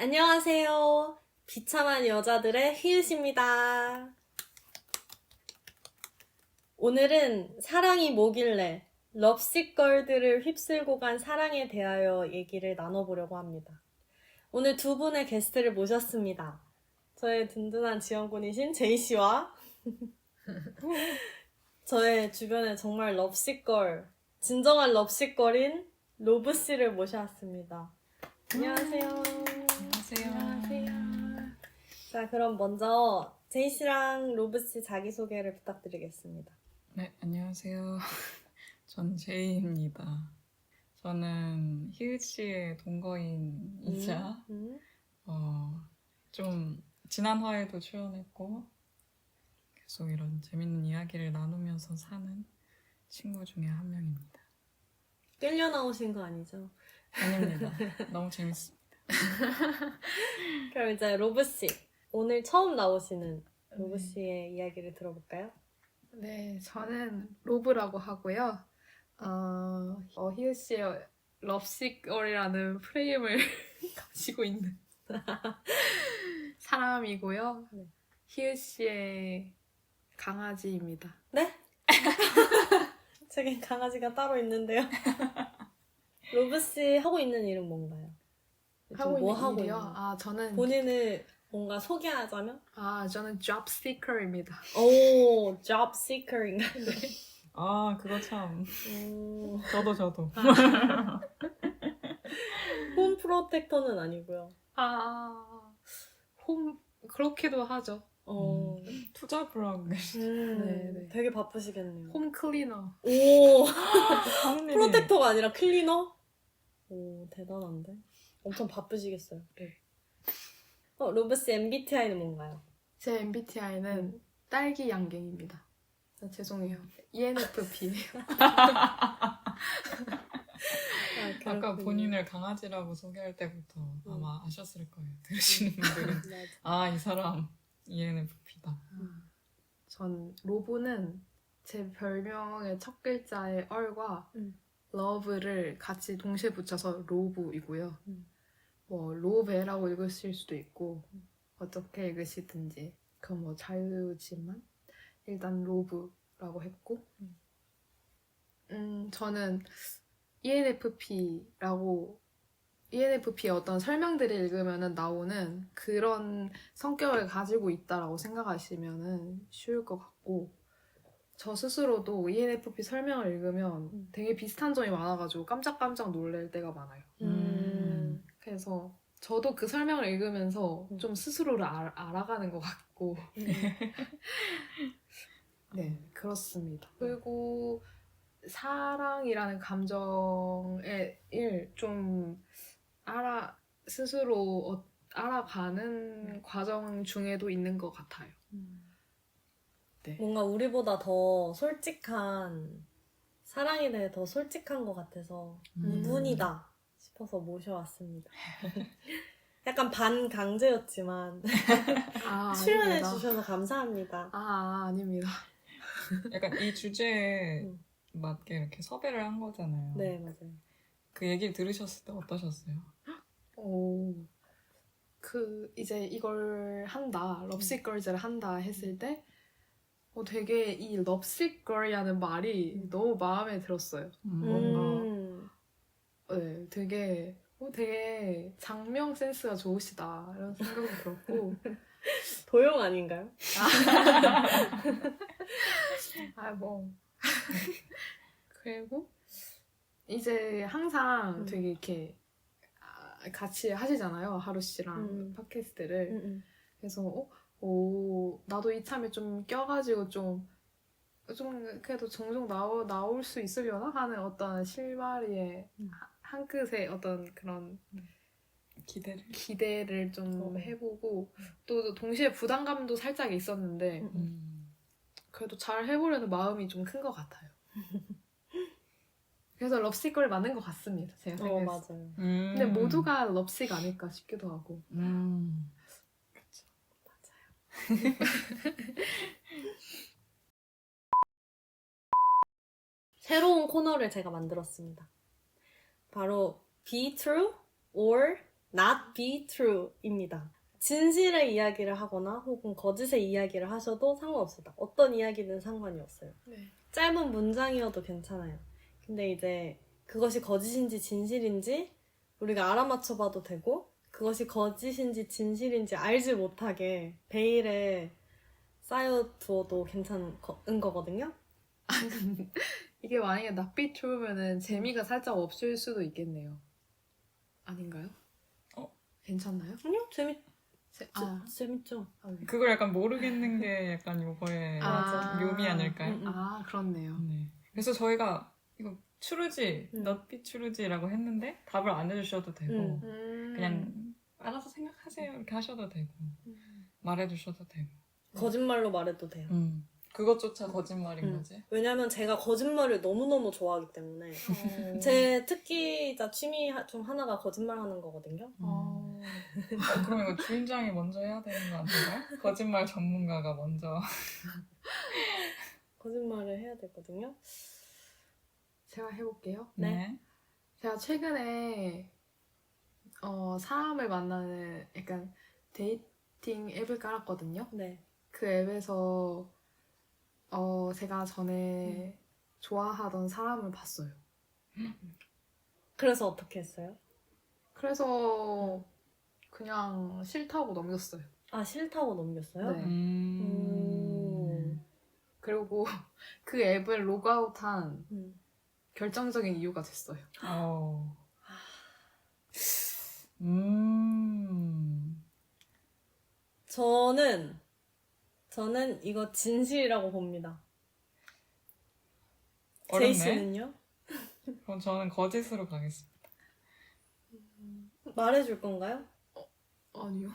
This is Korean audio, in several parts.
안녕하세요. 비참한 여자들의 히읗입니다. 오늘은 사랑이 뭐길래 럽시걸들을 휩쓸고 간 사랑에 대하여 얘기를 나눠보려고 합니다. 오늘 두 분의 게스트를 모셨습니다. 저의 든든한 지원군이신 제이씨와 저의 주변에 정말 럽시걸, 진정한 럽시걸인 로브씨를 모셔왔습니다. 안녕하세요. 안녕하세요. 자, 그럼 먼저 제이씨랑 로브씨 자기소개를 부탁드리겠습니다. 네, 안녕하세요. 전 제이입니다. 저는 희읍 씨의 동거인이자 좀 지난 화에도 출연했고 계속 이런 재밌는 이야기를 나누면서 사는 친구 중에 한 명입니다. 끌려 나오신 거 아니죠? 아닙니다. 너무 재밌습니다. 그럼 이제 로브씨, 오늘 처음 나오시는 로브씨의 이야기를 들어볼까요? 네, 저는 로브라고 하고요. 희우 씨의 럽시걸이라는 프레임을 가지고 있는 사람이고요. 네. 희우 씨의 강아지입니다. 네? 제겐 강아지가 따로 있는데요. 로브씨 하고 있는 일은 뭔가요? 요즘 하고 뭐 있는 하고 일이요? 있나요? 저는 본인을 뭔가 소개하자면? 저는 job seeker입니다. 오, job seeker인가요? 아, 그거 참. 오, 저도. 홈 프로텍터는 아니고요. 그렇게도 하죠. 투자 브라운드. 네. 되게 바쁘시겠네요. 홈 클리너. 오, 하는 일이 프로텍터가 아니라 클리너? 오, 대단한데? 엄청 바쁘시겠어요. 네. 로브씨 MBTI는 뭔가요? 제 MBTI는 딸기 양갱입니다. 죄송해요. ENFP예요. 아까 본인을 강아지라고 소개할 때부터 아마 아셨을 거예요. 들으시는 분들은. 아, 이 사람 ENFP다. 전 로브는 제 별명의 첫 글자의 얼과 러브를 같이 동시에 붙여서 로브이고요. 뭐 로베라고 읽으실 수도 있고 어떻게 읽으시든지 그건 뭐 자유지만 일단 로브라고 했고 저는 ENFP의 어떤 설명들을 읽으면 나오는 그런 성격을 가지고 있다라고 생각하시면 쉬울 것 같고 저 스스로도 ENFP 설명을 읽으면 되게 비슷한 점이 많아가지고 깜짝깜짝 놀랄 때가 많아요. 그래서 저도 그 설명을 읽으면서 좀 스스로를 알아가는 것 같고 네, 그렇습니다. 그리고 사랑이라는 감정을 좀 스스로 알아가는 과정 중에도 있는 것 같아요. 네. 뭔가 우리보다 더 솔직한, 사랑에 대해 더 솔직한 것 같아서 이분이다 싶어서 모셔왔습니다. 약간 반강제였지만 출연해 아닙니다. 주셔서 감사합니다. 아닙니다. 약간 이 주제에 맞게 이렇게 섭외를 한 거잖아요. 네, 맞아요. 그 얘기를 들으셨을 때 어떠셨어요? 이제 이걸 한다, 럽시걸즈를 한다 했을 때 되게 이 럽시걸이라는 말이 너무 마음에 들었어요. 뭔가 네, 되게 장명 센스가 좋으시다 이런 생각이 들었고 도용 아닌가요? 뭐 그리고 이제 항상 되게 이렇게 같이 하시잖아요, 하루 씨랑 팟캐스트를. 그래서 나도 이참에 좀 껴가지고 좀 그래도 종종 나올 수 있으려나 하는 어떤 실마리의 한 끗의 어떤 그런 기대를 좀 해보고 또 동시에 부담감도 살짝 있었는데 그래도 잘 해보려는 마음이 좀 큰 것 같아요. 그래서 럽시걸 맞는 것 같습니다. 제가 생각했을 때. 맞아요. 근데 모두가 럽시가 아닐까 싶기도 하고. 그쵸. 맞아요. 새로운 코너를 제가 만들었습니다. 바로 Be True or not be true입니다. 진실의 이야기를 하거나 혹은 거짓의 이야기를 하셔도 상관없습니다. 어떤 이야기든 상관이 없어요. 네. 짧은 문장이어도 괜찮아요. 근데 이제 그것이 거짓인지 진실인지 우리가 알아맞혀봐도 되고 그것이 거짓인지 진실인지 알지 못하게 베일에 쌓여두어도 괜찮은 거거든요. 이게 만약에 낯빛 좋으면은 재미가 살짝 없을 수도 있겠네요. 아닌가요? 괜찮나요? 아니요, 재밌죠. 아, 네. 그걸 약간 모르겠는 게 약간 요거의 아. 묘미 아닐까요? 아, 그렇네요. 네. 그래서 저희가 이거 추루지, 음. 넛빛 추루지라고 했는데 답을 안 해주셔도 되고 그냥 알아서 생각하세요 이렇게 하셔도 되고 말해주셔도 되고 거짓말로 말해도 돼요. 그것조차 거짓말인 음. 거지. 왜냐면 제가 거짓말을 너무너무 좋아하기 때문에 제 특기자 취미 중 하나가 거짓말하는 거거든요. 그럼 이거 주인장이 먼저 해야 되는 거 아닌가요? 거짓말 전문가가 먼저. 거짓말을 해야 되거든요. 제가 해볼게요. 네. 제가 최근에 사람을 만나는 약간 데이팅 앱을 깔았거든요. 네. 그 앱에서 제가 전에 좋아하던 사람을 봤어요. 그래서 어떻게 했어요? 그래서 그냥 싫다고 넘겼어요. 아, 싫다고 넘겼어요? 네. 그리고 그 앱을 로그아웃한 결정적인 이유가 됐어요. 저는 이거 진실이라고 봅니다. 어렵네. 제이 씨는요? 그럼 저는 거짓으로 가겠습니다. 말해줄 건가요? 아니요.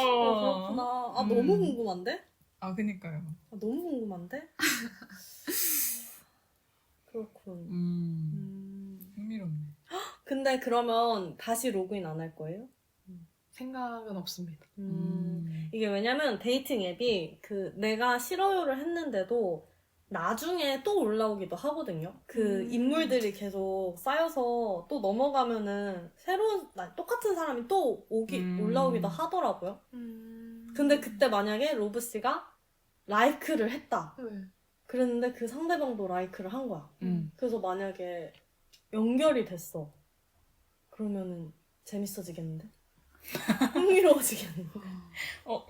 그렇구나. 너무 궁금한데? 그니까요. 너무 궁금한데? 그렇군. 흥미롭네. 근데 그러면 다시 로그인 안 할 거예요? 생각은 없습니다. 이게 왜냐면 데이팅 앱이 내가 싫어요를 했는데도 나중에 또 올라오기도 하거든요. 인물들이 계속 쌓여서 또 넘어가면은 똑같은 사람이 또 올라오기도 하더라고요. 근데 그때 만약에 로브 씨가 라이크를 했다. 네. 그랬는데 그 상대방도 라이크를 한 거야. 그래서 만약에 연결이 됐어. 그러면은 재밌어지겠는데? 흥미로워지겠는데?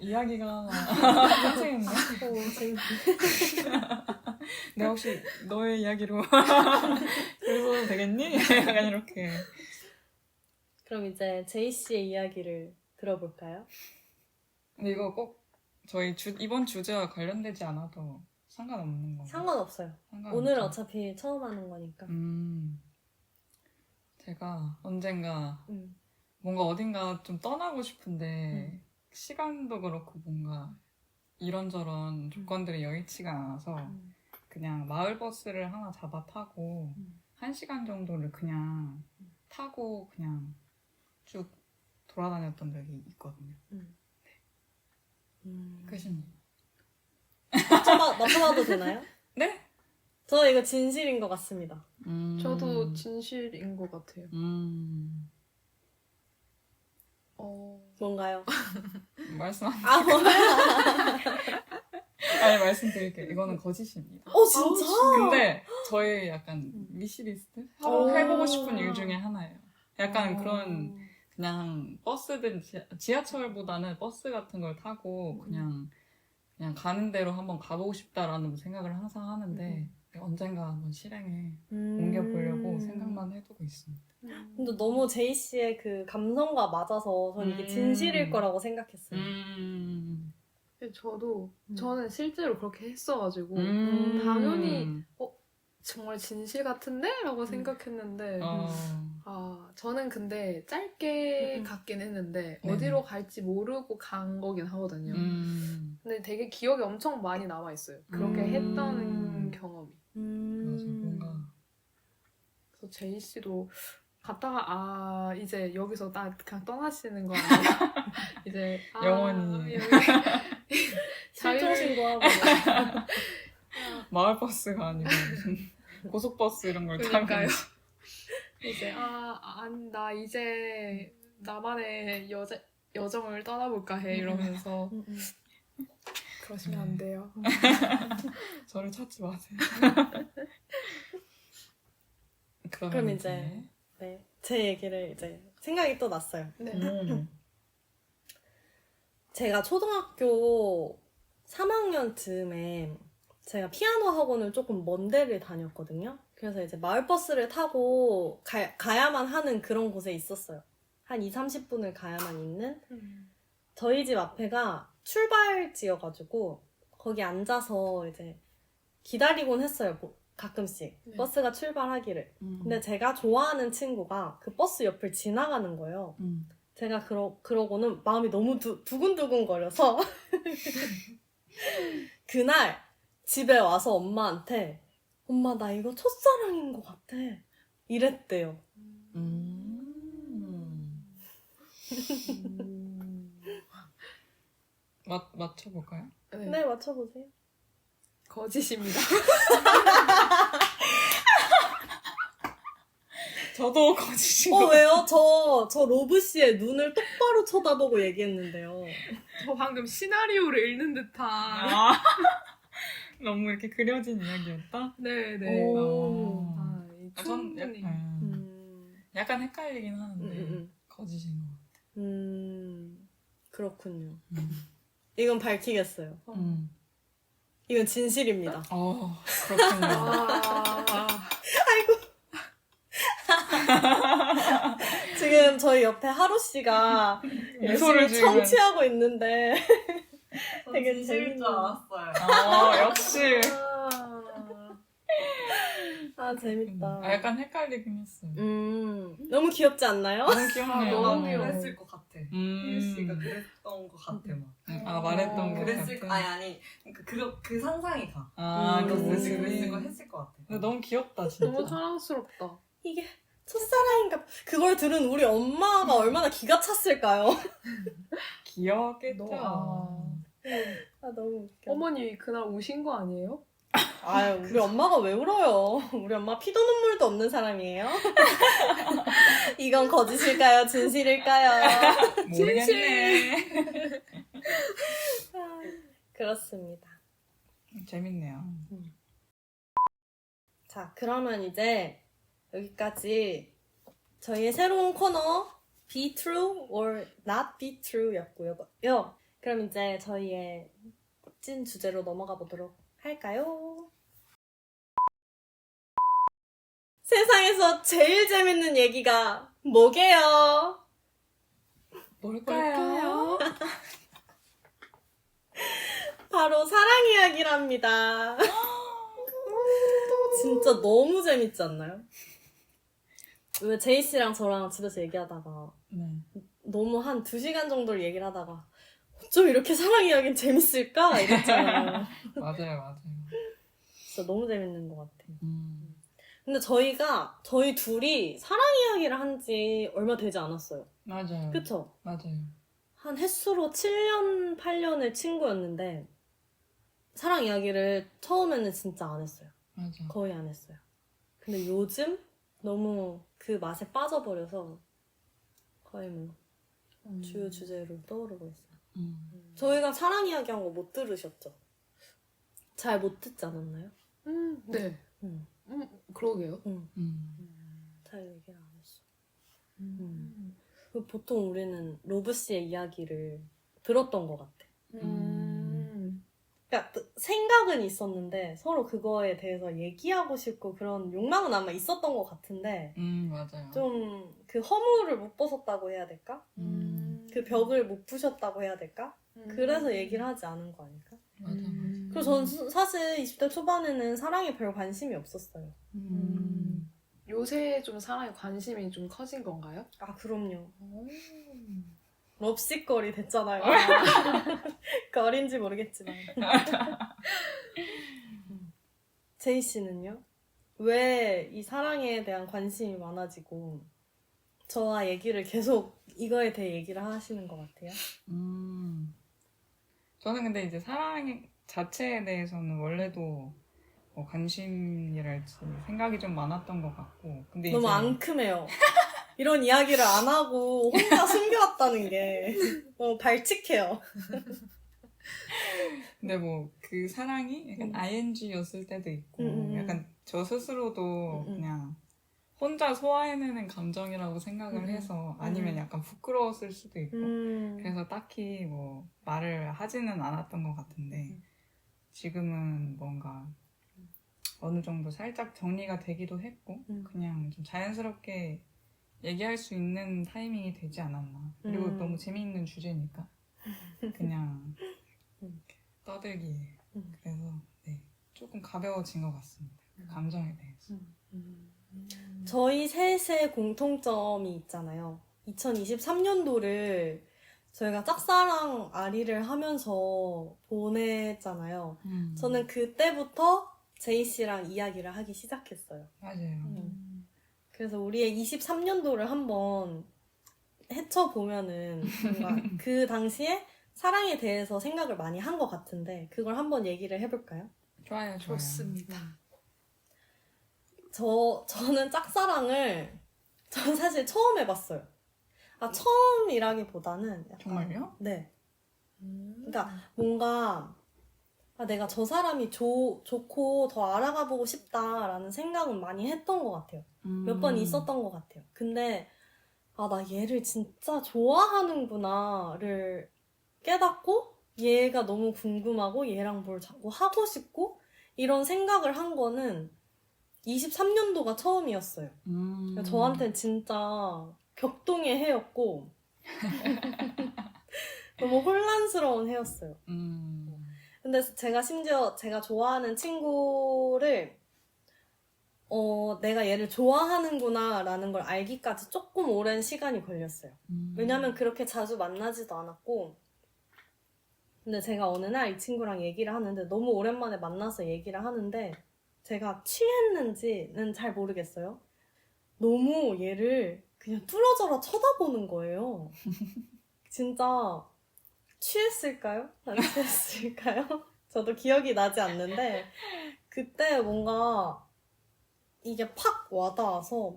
이야기가 선생님네. 재밌네. 내가 혹시 너의 이야기로 그래서 되겠니? 약간 이렇게. 그럼 이제 제이 씨의 이야기를 들어볼까요? 근데 이거 꼭 저희 이번 주제와 관련되지 않아도 상관없는 건가요? 상관없어요. 상관없죠? 오늘은 어차피 처음 하는 거니까. 제가 언젠가 음. 뭔가 어딘가 좀 떠나고 싶은데 시간도 그렇고 뭔가 이런저런 조건들이 여의치가 않아서 그냥 마을버스를 하나 잡아 타고 1시간 정도를 그냥 타고 그냥 쭉 돌아다녔던 적이 있거든요. 끝입니다. 맞춰봐도 되나요? 네? 저 이거 진실인 것 같습니다. 저도 진실인 것 같아요. 뭔가요? 말씀하세요. 뭐야? 아니 말씀드릴게요. 이거는 거짓입니다. 진짜? 근데 저의 약간 위시리스트? 해보고 싶은 일 중에 하나예요. 약간 그런 그냥 버스든 지하철보다는 버스 같은 걸 타고 그냥 가는 대로 한번 가보고 싶다라는 생각을 항상 하는데 언젠가 한번 실행에 옮겨보려고 생각만 해두고 있습니다. 근데 너무 제이 씨의 그 감성과 맞아서 저는 이게 진실일 거라고 생각했어요. 저는 실제로 그렇게 했어가지고 당연히 정말 진실 같은데? 라고 생각했는데 저는 근데 짧게 갔긴 했는데 어디로 갈지 모르고 간 거긴 하거든요. 근데 되게 기억이 엄청 많이 남아있어요. 그렇게 했다는 경험이. 맞아, 뭔가. 그래서 제이 씨도 갔다가 이제 여기서 그냥 떠나시는 거 아니야? 이제 영원히 실종신고하고 마을버스가 아니고 무슨 고속버스 이런 걸 타고 그러니까요. 이제 나 이제 나만의 여정을 떠나볼까 해 이러면서 그러시면 안 돼요. 저를 찾지 마세요. 그럼 이제 네, 제 얘기를 이제 생각이 또 났어요. 네. 제가 초등학교 3학년 즈음에 제가 피아노 학원을 조금 먼 데를 다녔거든요. 그래서 이제 마을버스를 타고 가야만 하는 그런 곳에 있었어요. 한 2-30분을 가야만 있는 저희 집 앞에가 출발지여가지고 거기 앉아서 이제 기다리곤 했어요. 가끔씩 네. 버스가 출발하기를. 근데 제가 좋아하는 친구가 그 버스 옆을 지나가는 거예요. 제가 그러고는 마음이 너무 두근두근 거려서 그날 집에 와서 엄마한테 엄마 나 이거 첫사랑인 것 같아 이랬대요. 맞춰볼까요? 네, 맞춰보세요. 거짓입니다. 저도 거짓인 거. 왜요? 저 로브 씨의 눈을 똑바로 쳐다보고 얘기했는데요. 저 방금 시나리오를 읽는 듯한. 너무 이렇게 그려진 이야기였다? 네네. 오. 충분히. 약간 헷갈리긴 하는데 거짓인 것 같아. 그렇군요. 이건 밝히겠어요. 음. 이건 진실입니다. 그렇군요. 아이고. 지금 저희 옆에 하루 씨가 미소를 열심히 지으면- 청취하고 있는데 되게 진실일 재밌는. 줄 알았어요. 역시. 재밌다. 약간 헷갈리긴 했어요. 너무 귀엽지 않나요? 너무 귀엽네요. 너무 나도 귀여워. 그랬을 것 같아. 휘유 씨가 그랬던 것 같아 막. 말했던 거 그랬을 같아. 아니 그 상상이 가. 그 음. 모습이. 그랬을 거 했을 것 같아. 근데 너무 귀엽다, 진짜. 너무 사랑스럽다. 이게 첫사랑인가 봐. 그걸 들은 우리 엄마가 얼마나 기가 찼을까요? 귀여웠겠죠. 너무 웃겨. 어머니 그날 우신 거 아니에요? 우리 엄마가 왜 울어요? 우리 엄마 피도 눈물도 없는 사람이에요? 이건 거짓일까요? 진실일까요? 모르겠네. 그렇습니다. 재밌네요. 자, 그러면 이제 여기까지 저희의 새로운 코너 Be True or Not Be True 였고요. 그럼 이제 저희의 찐 주제로 넘어가 보도록 할까요? 세상에서 제일 재밌는 얘기가 뭐게요? 뭘까요? 바로 사랑 이야기랍니다. 진짜 너무 재밌지 않나요? 왜 제이 씨랑 저랑 집에서 얘기하다가 네. 너무 한 2시간 정도를 얘기를 하다가 어쩜 이렇게 사랑 이야기는 재밌을까? 이랬잖아요. 맞아요. 진짜 너무 재밌는 것 같아요. 음. 근데 저희 둘이 사랑 이야기를 한 지 얼마 되지 않았어요. 맞아요. 그쵸? 맞아요. 한 횟수로 7년, 8년을 친구였는데 사랑 이야기를 처음에는 진짜 안 했어요. 맞아. 거의 안 했어요. 근데 요즘 너무 그 맛에 빠져버려서 거의 뭐 주요 주제로 떠오르고 있어요. 저희가 사랑 이야기한 거 못 들으셨죠? 잘 못 듣지 않았나요? 네. 그러게요. 잘 얘기를 안 했어. 보통 우리는 로브 씨의 이야기를 들었던 것 같아. 그러니까 생각은 있었는데 서로 그거에 대해서 얘기하고 싶고 그런 욕망은 아마 있었던 것 같은데 맞아요. 좀 그 허물을 못 벗었다고 해야 될까? 그 벽을 못 부셨다고 해야 될까? 그래서 얘기를 하지 않은 거 아닐까? 맞아. 그래서 저는 사실 20대 초반에는 사랑에 별 관심이 없었어요. 요새 좀 사랑에 관심이 좀 커진 건가요? 그럼요. 럽식거리 됐잖아요. 거리인지 모르겠지만. 제이 씨는요? 왜 이 사랑에 대한 관심이 많아지고 저와 얘기를 계속 이거에 대해 얘기를 하시는 것 같아요? 저는 근데 이제 사랑 자체에 대해서는 원래도 뭐 관심이랄지 생각이 좀 많았던 것 같고 근데 너무 이제 앙큼해요. 이런 이야기를 안 하고 혼자 숨겨왔다는 게 너무 발칙해요. 근데 뭐 그 사랑이 약간 ING였을 때도 있고 약간 저 스스로도 음. 그냥 혼자 소화해내는 감정이라고 생각을 음. 해서 아니면 약간 부끄러웠을 수도 있고 음. 그래서 딱히 뭐 말을 하지는 않았던 것 같은데 지금은 뭔가 어느 정도 살짝 정리가 되기도 했고 그냥 좀 자연스럽게 얘기할 수 있는 타이밍이 되지 않았나. 그리고 너무 재미있는 주제니까 그냥 떠들기에 그래서 네, 조금 가벼워진 것 같습니다. 그 감정에 대해서. 저희 셋의 공통점이 있잖아요. 2023년도를 저희가 짝사랑 아리를 하면서 보냈잖아요. 저는 그때부터 제이 씨랑 이야기를 하기 시작했어요. 맞아요. 그래서 우리의 23년도를 한번 헤쳐보면은 뭔가 그 당시에 사랑에 대해서 생각을 많이 한 것 같은데 그걸 한번 얘기를 해볼까요? 좋아요. 좋습니다. 저는 짝사랑을 전 사실 처음 해봤어요. 처음이라기보다는 약간, 정말요? 네. 그러니까 뭔가 내가 저 사람이 좋고 더 알아가보고 싶다라는 생각은 많이 했던 것 같아요. 몇 번 있었던 것 같아요. 근데 나 얘를 진짜 좋아하는구나를 깨닫고 얘가 너무 궁금하고 얘랑 뭘 자꾸 하고 싶고 이런 생각을 한 거는 23년도가 처음이었어요. 그러니까 저한테는 진짜 격동의 해였고 너무 혼란스러운 해였어요. 근데 제가 심지어 제가 좋아하는 친구를 내가 얘를 좋아하는구나 라는 걸 알기까지 조금 오랜 시간이 걸렸어요. 왜냐면 그렇게 자주 만나지도 않았고 근데 제가 어느 날 이 친구랑 얘기를 하는데 너무 오랜만에 만나서 얘기를 하는데 제가 취했는지는 잘 모르겠어요. 너무 얘를 그냥 뚫어져라 쳐다보는 거예요. 진짜 취했을까요? 안 취했을까요? 저도 기억이 나지 않는데 그때 뭔가 이게 팍 와닿아서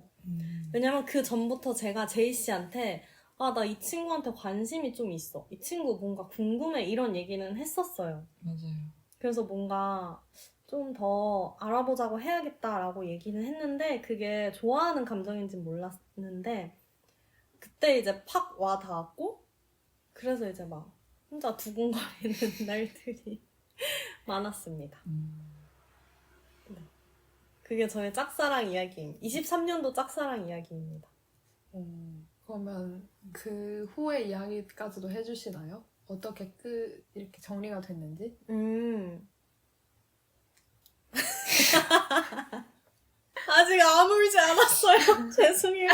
왜냐면 그 전부터 제가 제이 씨한테 나 이 친구한테 관심이 좀 있어. 이 친구 뭔가 궁금해 이런 얘기는 했었어요. 맞아요. 그래서 뭔가 좀 더 알아보자고 해야겠다라고 얘기는 했는데 그게 좋아하는 감정인지 몰랐는데 그때 이제 팍 와닿았고 그래서 이제 막 혼자 두근거리는 날들이 많았습니다. 네. 그게 저의 짝사랑 이야기입니다. 23년도 짝사랑 이야기입니다. 그러면 그 후의 이야기까지도 해주시나요? 어떻게 이렇게 정리가 됐는지? 아직 아물지 않았어요. 죄송해요.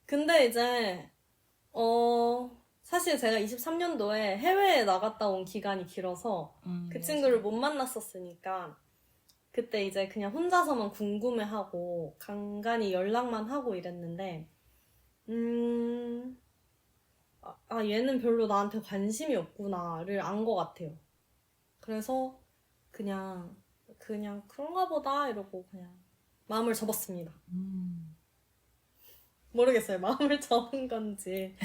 근데 이제 사실 제가 23년도에 해외에 나갔다 온 기간이 길어서 그 친구를 못 만났었으니까 그때 이제 그냥 혼자서만 궁금해하고 간간히 연락만 하고 이랬는데 얘는 별로 나한테 관심이 없구나를 안 것 같아요. 그래서 그냥 그런가 보다 이러고 그냥 마음을 접었습니다. 모르겠어요. 마음을 접은 건지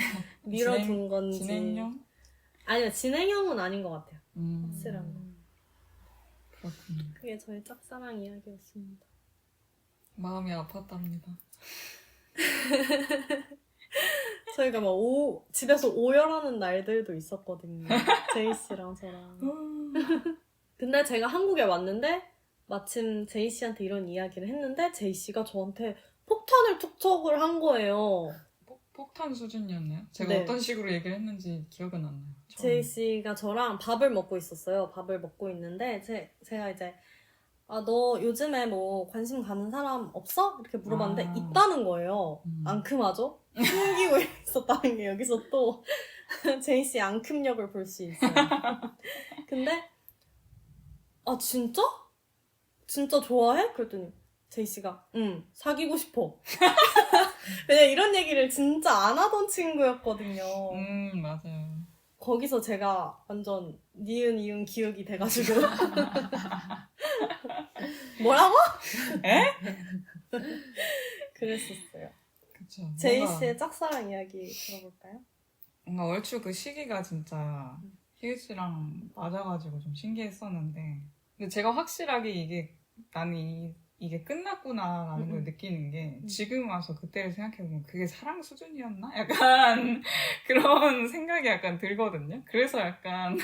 밀어둔 건지. 진행형? 아니요. 진행형은 아닌 것 같아요. 확실한 거. 그렇군요. 그게 저의 짝사랑 이야기였습니다. 마음이 아팠답니다. 저희가 막 집에서 오열하는 날들도 있었거든요. 제이 씨랑 저랑. 근데 제가 한국에 왔는데 마침 제이 씨한테 이런 이야기를 했는데 제이 씨가 저한테 폭탄을 툭툭을 한 거예요. 폭탄 수준이었나요? 제가 네. 어떤 식으로 얘기를 했는지 기억은 안 나요. 제이 씨가 저랑 밥을 먹고 있었어요. 밥을 먹고 있는데 제가 이제 너 요즘에 뭐 관심 가는 사람 없어? 이렇게 물어봤는데 있다는 거예요. 앙큼하죠? 숨기고 있었다는 게 여기서 또 제이 씨의 앙큼력을 볼 수 있어요. 근데 진짜? 진짜 좋아해? 그랬더니 제이 씨가 사귀고 싶어. 왜냐면 이런 얘기를 진짜 안 하던 친구였거든요. 맞아요. 거기서 제가 완전 니은 이응 기억이 돼가지고 뭐라고? 에? 그랬었어요. 그쵸. 제이 뭔가- 씨의 짝사랑 이야기 들어볼까요? 뭔가 얼추 그 시기가 진짜 희애 씨랑 맞아가지고 좀 신기했었는데, 근데 제가 확실하게 나는 이게 끝났구나라는 걸 느끼는 게 지금 와서 그때를 생각해보면 그게 사랑 수준이었나? 약간 그런 생각이 약간 들거든요. 그래서 약간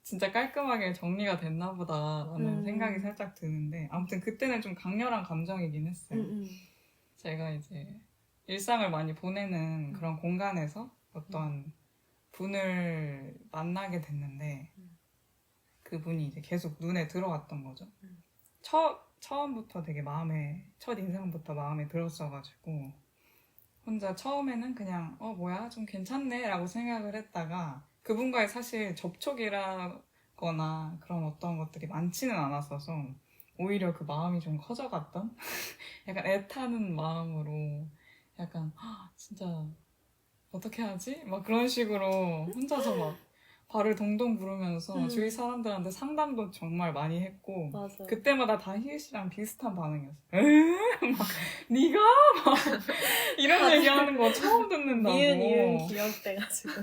진짜 깔끔하게 정리가 됐나 보다라는 생각이 살짝 드는데, 아무튼 그때는 좀 강렬한 감정이긴 했어요. 제가 이제 일상을 많이 보내는 그런 공간에서 어떤 분을 만나게 됐는데 그분이 이제 계속 눈에 들어왔던 거죠. 처음부터 되게 첫 인상부터 마음에 들었어가지고 혼자 처음에는 그냥 뭐야 좀 괜찮네 라고 생각을 했다가 그분과의 사실 접촉이라거나 그런 어떤 것들이 많지는 않았어서 오히려 그 마음이 좀 커져갔던 약간 애타는 마음으로 약간 진짜 어떻게 하지? 막 그런 식으로 혼자서 막 발을 동동 구르면서 주위 사람들한테 상담도 정말 많이 했고 맞아. 그때마다 다 희애 씨랑 비슷한 반응이었어요. 에? 막 네가? 막 이런 얘기하는 거 처음 듣는다고. 니은 이응 기억돼가지고.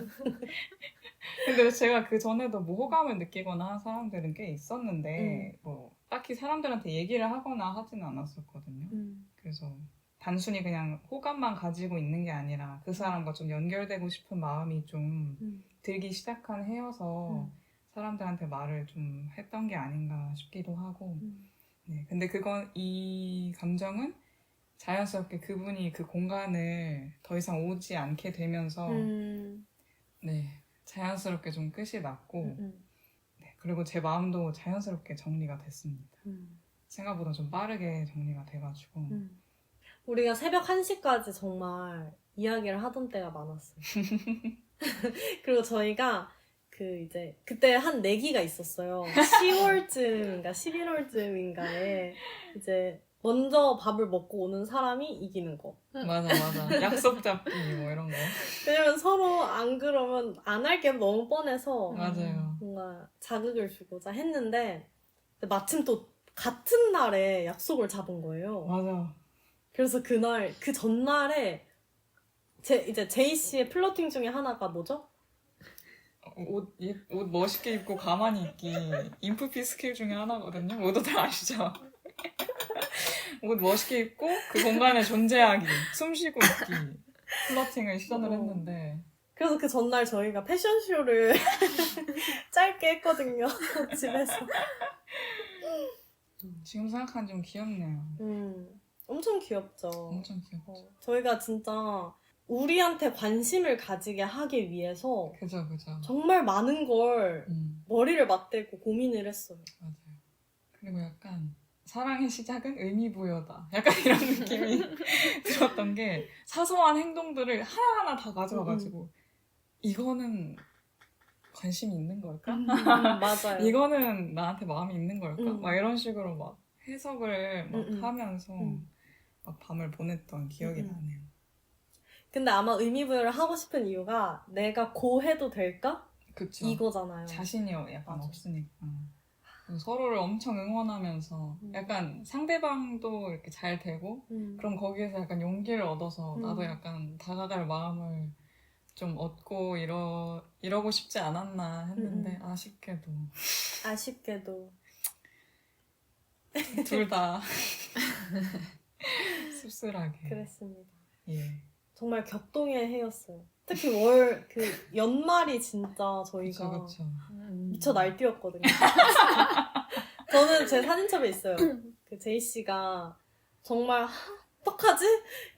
근데 제가 그 전에도 뭐 호감을 느끼거나 한 사람들은 꽤 있었는데 뭐 딱히 사람들한테 얘기를 하거나 하진 않았었거든요. 그래서 단순히 그냥 호감만 가지고 있는 게 아니라 그 사람과 좀 연결되고 싶은 마음이 좀 들기 시작한 해여서 사람들한테 말을 좀 했던 게 아닌가 싶기도 하고. 네, 근데 이 감정은 자연스럽게 그분이 그 공간을 더 이상 오지 않게 되면서 네, 자연스럽게 좀 끝이 났고 네, 그리고 제 마음도 자연스럽게 정리가 됐습니다. 생각보다 좀 빠르게 정리가 돼가지고 우리가 새벽 1시까지 정말 이야기를 하던 때가 많았어요. 그리고 저희가 그때 한 내기가 있었어요. 10월쯤인가 11월쯤인가에 이제 먼저 밥을 먹고 오는 사람이 이기는 거. 맞아 약속 잡기 뭐 이런 거 왜냐면 서로 안 그러면 안 할 게 너무 뻔해서 맞아요. 뭔가 자극을 주고자 했는데 마침 또 같은 날에 약속을 잡은 거예요. 맞아. 그래서 그 전날에 이제 제이 씨의 플러팅 중에 하나가 뭐죠? 옷 멋있게 입고 가만히 있기 인프피 스킬 중에 하나거든요. 모두들 아시죠? 옷 멋있게 입고 그 공간에 존재하기, 숨 쉬고 있기 플러팅을 시전을 했는데 그래서 그 전날 저희가 패션쇼를 짧게 했거든요. 집에서. 지금 생각하면 좀 귀엽네요. 엄청 귀엽죠. 엄청 귀엽죠. 저희가 진짜 우리한테 관심을 가지게 하기 위해서 그죠. 정말 많은 걸 머리를 맞대고 고민을 했어요. 맞아요. 그리고 약간 사랑의 시작은 의미부여다. 약간 이런 느낌이 들었던 게 사소한 행동들을 하나하나 다 가져와가지고 이거는 관심이 있는 걸까? 맞아요. 이거는 나한테 마음이 있는 걸까? 막 이런 식으로 막 해석을 막 하면서 막 밤을 보냈던 기억이 나네요. 근데 아마 의미부여를 하고 싶은 이유가 내가 고해도 될까? 그쵸. 이거잖아요. 자신이 약간 맞아. 없으니까. 서로를 엄청 응원하면서 약간 상대방도 이렇게 잘 되고 그럼 거기에서 약간 용기를 얻어서 나도 약간 다가갈 마음을 좀 얻고 이러고 싶지 않았나 했는데 아쉽게도 둘 다 씁쓸하게 그랬습니다. 예. 정말 격동의 해였어요. 특히 연말이 진짜 저희가 그쵸. 미쳐 날뛰었거든요. 저는 제 사진첩에 있어요. 그 제이 씨가 정말 어떡하지?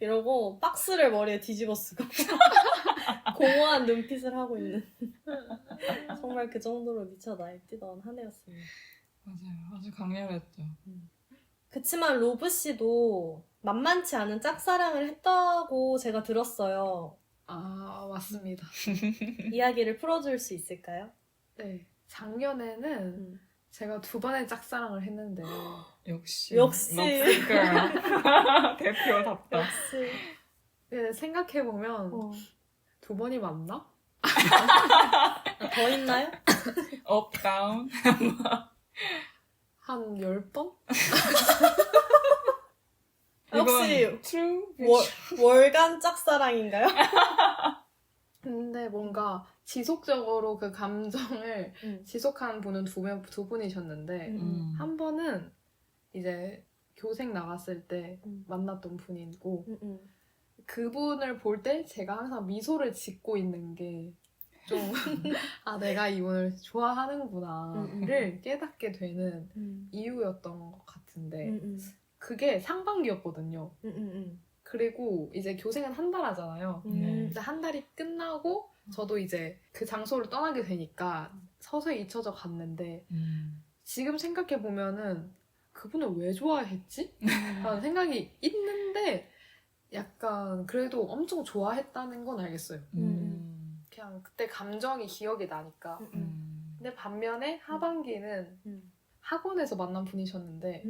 이러고 박스를 머리에 뒤집어 쓰고 공허한 눈빛을 하고 있는 정말 그 정도로 미쳐 날뛰던 한 해였습니다. 맞아요. 아주 강렬했죠. 그치만 로브 씨도 만만치 않은 짝사랑을 했다고 제가 들었어요. 아, 맞습니다. 이야기를 풀어줄 수 있을까요? 네. 작년에는 제가 2번의 짝사랑을 했는데 역시 역시. girl. 대표답다. 역시. 네, 생각해보면 2번이 맞나? 더 있나요? 업, 다운. 한 10번? 혹시 이건 true? 월간 짝사랑인가요? 근데 뭔가 지속적으로 그 감정을 음. 지속한 분은 두 분이셨는데 음. 한 번은 이제 교생 나갔을 때 음. 만났던 분이고 음. 그분을 볼 때 제가 항상 미소를 짓고 있는 게 좀 아 내가 이분을 좋아하는구나를 깨닫게 되는 이유였던 것 같은데 그게 상반기였거든요. 그리고 이제 교생은 한 달 하잖아요. 네. 이제 한 달이 끝나고 저도 이제 그 장소를 떠나게 되니까 서서히 잊혀져 갔는데 지금 생각해 보면은 그분을 왜 좋아했지? 라는 생각이 있는데 약간 그래도 엄청 좋아했다는 건 알겠어요. 그냥 그때 감정이 기억이 나니까. 근데 반면에 하반기는 학원에서 만난 분이셨는데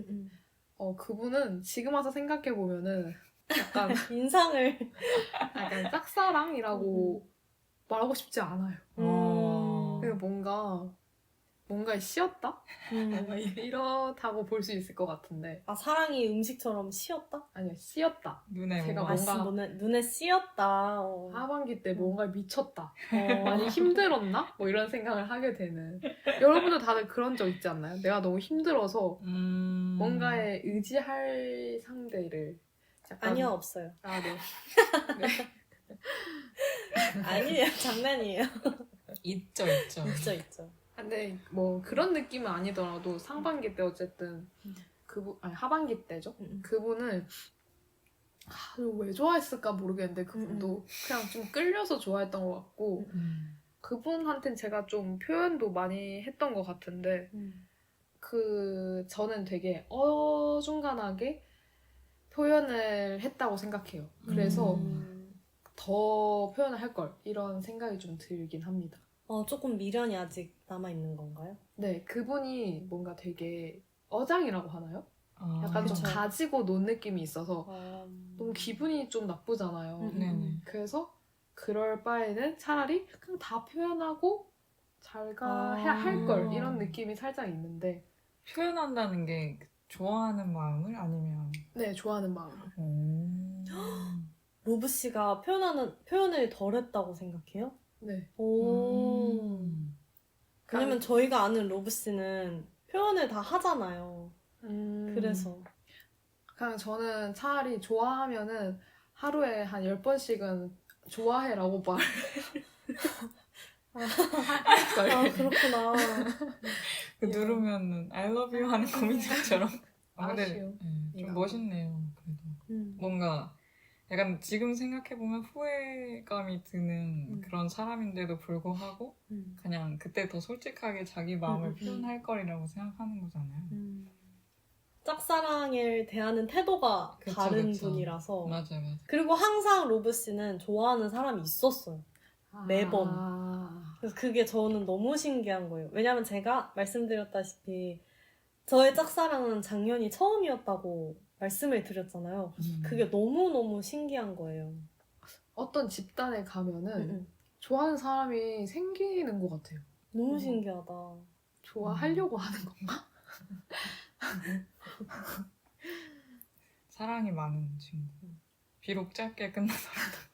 그분은 지금 와서 생각해 보면은 약간 인상을 약간 짝사랑이라고 말하고 싶지 않아요. 그냥 뭔가 씌었다? 뭔가 이렇다고 볼 수 있을 것 같은데 아 사랑이 음식처럼 쉬었다? 아니요 씌었다. 눈에 제가 뭔가 뭔가 눈에 씌었다. 하반기 때 뭔가 미쳤다. 어. 많이 힘들었나? 뭐 이런 생각을 하게 되는. 여러분도 다들 그런 적 있지 않나요? 내가 너무 힘들어서 뭔가에 의지할 상대를 약간 아니요 없어요. 아, 네. 아니에요 장난이에요. 있죠. 있죠. 근데 뭐 그런 느낌은 아니더라도 상반기 때 어쨌든 하반기 때죠. 그분을 왜 좋아했을까 모르겠는데 그분도 그냥 좀 끌려서 좋아했던 것 같고 그분한테는 제가 좀 표현도 많이 했던 것 같은데 저는 되게 어중간하게 표현을 했다고 생각해요. 그래서 더 표현을 할 걸 이런 생각이 좀 들긴 합니다. 조금 미련이 아직 남아 있는 건가요? 네, 그분이 뭔가 되게 어장이라고 하나요? 아, 약간 좀 그쵸. 가지고 논 느낌이 있어서 너무 기분이 좀 나쁘잖아요. 네네. 그래서 그럴 바에는 차라리 그냥 다 표현하고 할 걸 이런 느낌이 살짝 있는데 표현한다는 게 좋아하는 마음을 아니면 네, 좋아하는 마음. 로브 씨가 표현을 덜 했다고 생각해요? 네. 오. 왜냐면 저희가 아는 로브 씨는 표현을 다 하잖아요. 그래서. 그냥 저는 차라리 좋아하면은 하루에 한 10번씩은 좋아해라고 할걸. 아, 그렇구나. 누르면은 I love you 하는 고민형처럼. 근데 아쉬워. 좀 멋있네요. 그래도 뭔가 약간 지금 생각해보면 후회감이 드는 그런 사람인데도 불구하고 그냥 그때 더 솔직하게 자기 마음을 표현할 거리라고 생각하는 거잖아요. 짝사랑을 대하는 태도가 그쵸, 다른 그쵸. 분이라서. 맞아. 그리고 항상 로브 씨는 좋아하는 사람이 있었어요. 매번. 그래서 그게 저는 너무 신기한 거예요. 왜냐면 제가 말씀드렸다시피 저의 짝사랑은 작년이 처음이었다고 말씀을 드렸잖아요. 그게 너무너무 신기한 거예요. 어떤 집단에 가면은 좋아하는 사람이 생기는 것 같아요. 너무 신기하다. 좋아하려고 하는 건가? 사랑이 많은 친구. 비록 짧게 끝나더라도.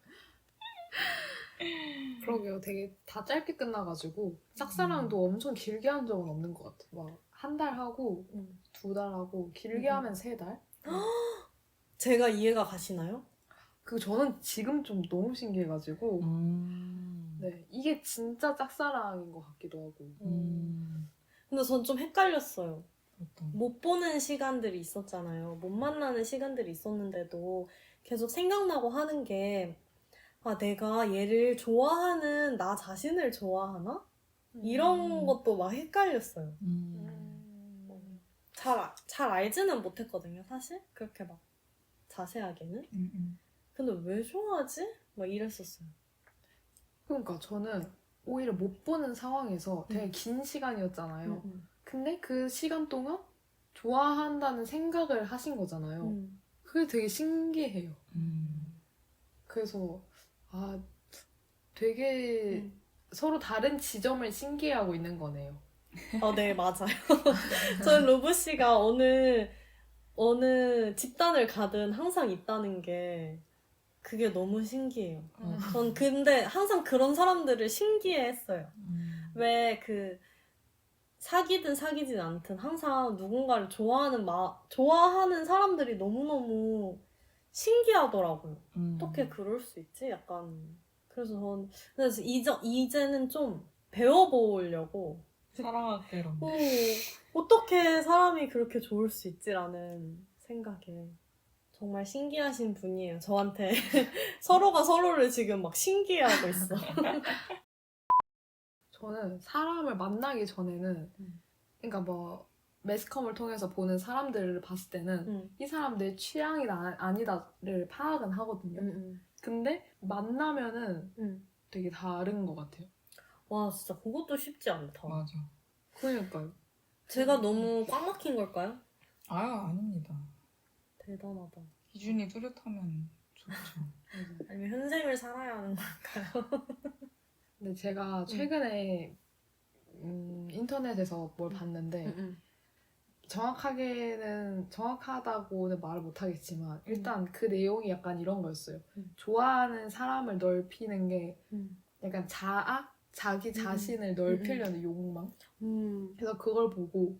그러게요. 되게 다 짧게 끝나가지고 짝사랑도 엄청 길게 한 적은 없는 것 같아요. 막 한 달 하고 2달 하고 길게 하면 3달? 제가 이해가 가시나요? 저는 지금 좀 너무 신기해가지고 네, 이게 진짜 짝사랑인 것 같기도 하고 근데 전 좀 헷갈렸어요. 어떤? 못 보는 시간들이 있었잖아요. 못 만나는 시간들이 있었는데도 계속 생각나고 하는 게 내가 얘를 좋아하는 나 자신을 좋아하나? 이런 것도 막 헷갈렸어요. 잘 알지는 못했거든요, 사실. 그렇게 막 자세하게는. 근데 왜 좋아하지? 막 이랬었어요. 그러니까 저는 오히려 못 보는 상황에서 되게 긴 시간이었잖아요. 근데 그 시간 동안 좋아한다는 생각을 하신 거잖아요. 그게 되게 신기해요. 그래서 되게 서로 다른 지점을 신기해하고 있는 거네요. 네, 맞아요. 저는 로브 씨가 어느 집단을 가든 항상 있다는 게 그게 너무 신기해요. 전 근데 항상 그런 사람들을 신기해했어요. 왜 사귀든 사귀진 않든 항상 누군가를 좋아하는 사람들이 너무너무 신기하더라고요. 어떻게 그럴 수 있지? 약간. 그래서 이제는 좀 배워보려고. 사랑학개론. 어떻게 사람이 그렇게 좋을 수 있지라는 생각에. 정말 신기하신 분이에요. 저한테 서로가 서로를 지금 막 신기해하고 있어. 저는 사람을 만나기 전에는 그러니까 뭐 매스컴을 통해서 보는 사람들을 봤을 때는 이 사람 내 취향이다 아니다를 파악은 하거든요. 근데 만나면은 되게 다른 것 같아요. 와, 진짜 그것도 쉽지 않다. 맞아. 그러니까요. 제가 너무 꽉 막힌 걸까요? 아닙니다. 대단하다. 기준이 뚜렷하면 좋죠. 아니면 현생을 살아야 하는 걸까요? 근데 제가 최근에 인터넷에서 뭘 봤는데 정확하다고는 말을 못하겠지만 일단 그 내용이 약간 이런 거였어요. 좋아하는 사람을 넓히는 게 약간 자기 자신을 넓히려는 욕망? 그래서 그걸 보고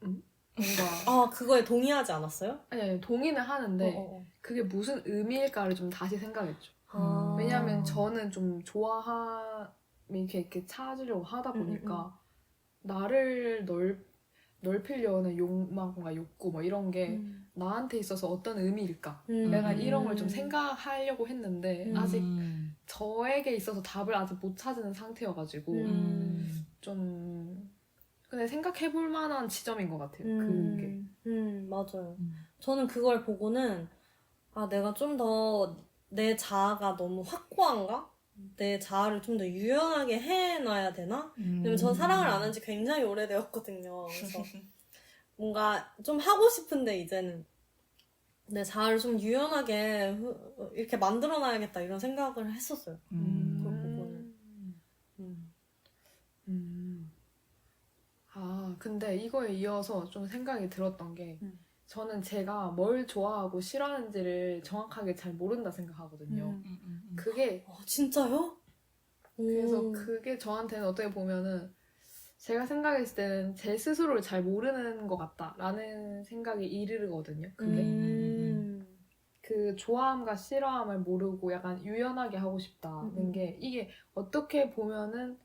뭔가 그거에 동의하지 않았어요? 아니 동의는 하는데 그게 무슨 의미일까를 좀 다시 생각했죠. 아. 왜냐하면 저는 좀 이렇게 찾으려고 하다 보니까 나를 넓히려는 욕망과 욕구 뭐 이런 게 나한테 있어서 어떤 의미일까? 내가 이런 걸 좀 생각하려고 했는데 아직 저에게 있어서 답을 아직 못 찾은 상태여가지고 좀 근데 생각해볼 만한 지점인 것 같아요. 그게. 맞아요. 저는 그걸 보고는 내가 좀 더 내 자아가 너무 확고한가? 내 자아를 좀 더 유연하게 해놔야 되나? 왜냐면 전 사랑을 안 한 지 굉장히 오래되었거든요. 그래서 뭔가 좀 하고 싶은데 이제는 내 자아를 좀 유연하게 이렇게 만들어놔야겠다 이런 생각을 했었어요. 그걸 보고는. 근데 이거에 이어서 좀 생각이 들었던 게 저는 제가 뭘 좋아하고 싫어하는지를 정확하게 잘 모른다 생각하거든요. 그게 진짜요? 그래서 그게 저한테는 어떻게 보면은 제가 생각했을 때는 제 스스로를 잘 모르는 것 같다라는 생각이 이르거든요. 그게 그 좋아함과 싫어함을 모르고 약간 유연하게 하고 싶다는 게 이게 어떻게 보면은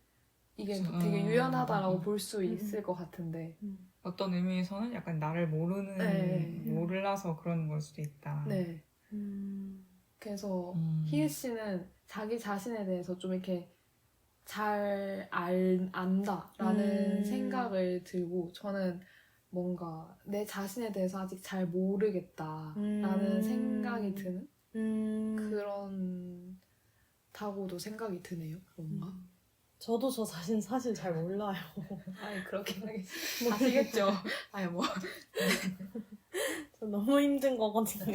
이게 되게 유연하다라고 볼 수 있을 것 같은데 어떤 의미에서는 약간 나를 몰라서 그런 걸 수도 있다. 네. 그래서 희애 씨는 자기 자신에 대해서 좀 이렇게 잘 안다라는 생각을 들고 저는 뭔가 내 자신에 대해서 아직 잘 모르겠다라는 생각이 드는 그런 다고도 생각이 드네요. 뭔가. 저도 저 자신 사실 잘 몰라요. 아니 그렇게 아시겠죠. 아니 뭐. 저 너무 힘든 거거든요.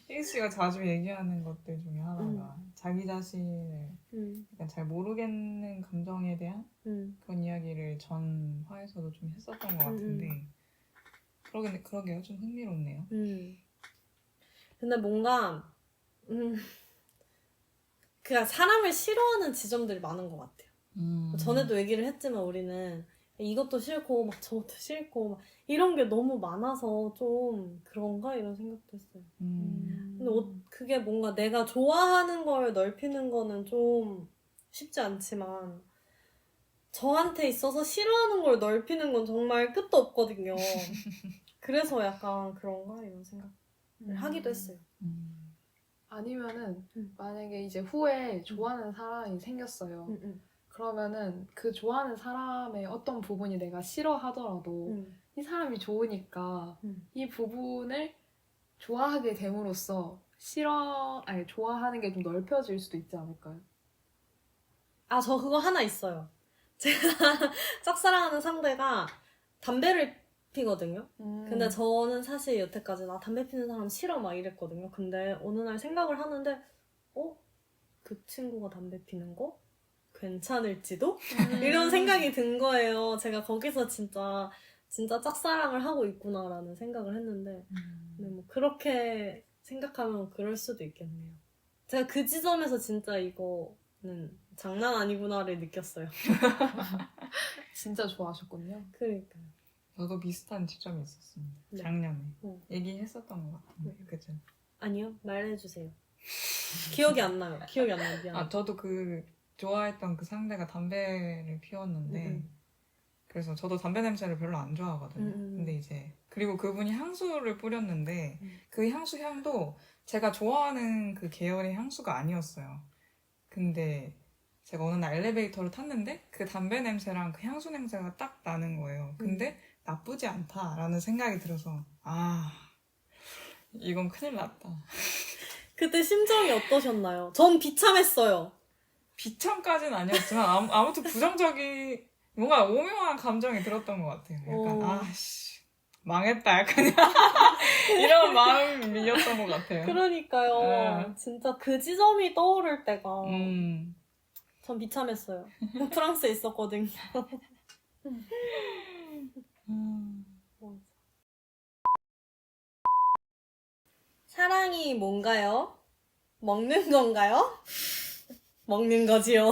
희희 씨가 자주 얘기하는 것들 중에 하나가 자기 자신을 약간 잘 모르겠는 감정에 대한 그런 이야기를 전 화에서도 좀 했었던 것 같은데 그러게요. 좀 흥미롭네요. 근데 뭔가 그냥 사람을 싫어하는 지점들이 많은 것 같아요. 전에도 얘기를 했지만 우리는 이것도 싫고 막 저것도 싫고 막 이런 게 너무 많아서 좀 그런가 이런 생각도 했어요. 근데 그게 뭔가 내가 좋아하는 걸 넓히는 거는 좀 쉽지 않지만 저한테 있어서 싫어하는 걸 넓히는 건 정말 끝도 없거든요. 그래서 약간 그런가 이런 생각을 하기도 했어요. 아니면은 만약에 이제 후에 좋아하는 사람이 생겼어요. 그러면은 그 좋아하는 사람의 어떤 부분이 내가 싫어하더라도 이 사람이 좋으니까 이 부분을 좋아하게 됨으로써 좋아하는 게 좀 넓혀질 수도 있지 않을까요? 저 그거 하나 있어요. 제가 짝사랑하는 상대가 담배를 피거든요. 근데 저는 사실 여태까지 나 담배 피는 사람 싫어 막 이랬거든요. 근데 어느 날 생각을 하는데 그 친구가 담배 피는 거? 괜찮을지도? 이런 생각이 든 거예요. 제가 거기서 진짜 짝사랑을 하고 있구나라는 생각을 했는데 근데 뭐 그렇게 생각하면 그럴 수도 있겠네요. 제가 그 지점에서 진짜 이거는 장난 아니구나를 느꼈어요. 진짜 좋아하셨군요. 그러니까요. 저도 비슷한 지점이 있었습니다. 네. 작년에 네. 얘기했었던 것 같은데, 그죠? 아니요, 말해주세요. 기억이 안 나요. 미안해요. 아, 저도 그 좋아했던 그 상대가 담배를 피웠는데 그래서 저도 담배 냄새를 별로 안 좋아하거든요. 근데 이제 그리고 그분이 향수를 뿌렸는데 그 향수 향도 제가 좋아하는 그 계열의 향수가 아니었어요. 근데 제가 어느 날 엘리베이터를 탔는데 그 담배 냄새랑 그 향수 냄새가 딱 나는 거예요. 근데 나쁘지 않다라는 생각이 들어서 아, 이건 큰일 났다. 그때 심정이 어떠셨나요? 전 비참했어요. 비참까지는 아니었지만 아무튼 부정적인 뭔가 오묘한 감정이 들었던 것 같아요. 약간 아씨 망했다 약간 이런 마음이었던 것 같아요. 그러니까요. 진짜 그 지점이 떠오를 때가 음. 전 비참했어요. 프랑스에 있었거든요. 사랑이 뭔가요? 먹는 건가요? 먹는 거지요.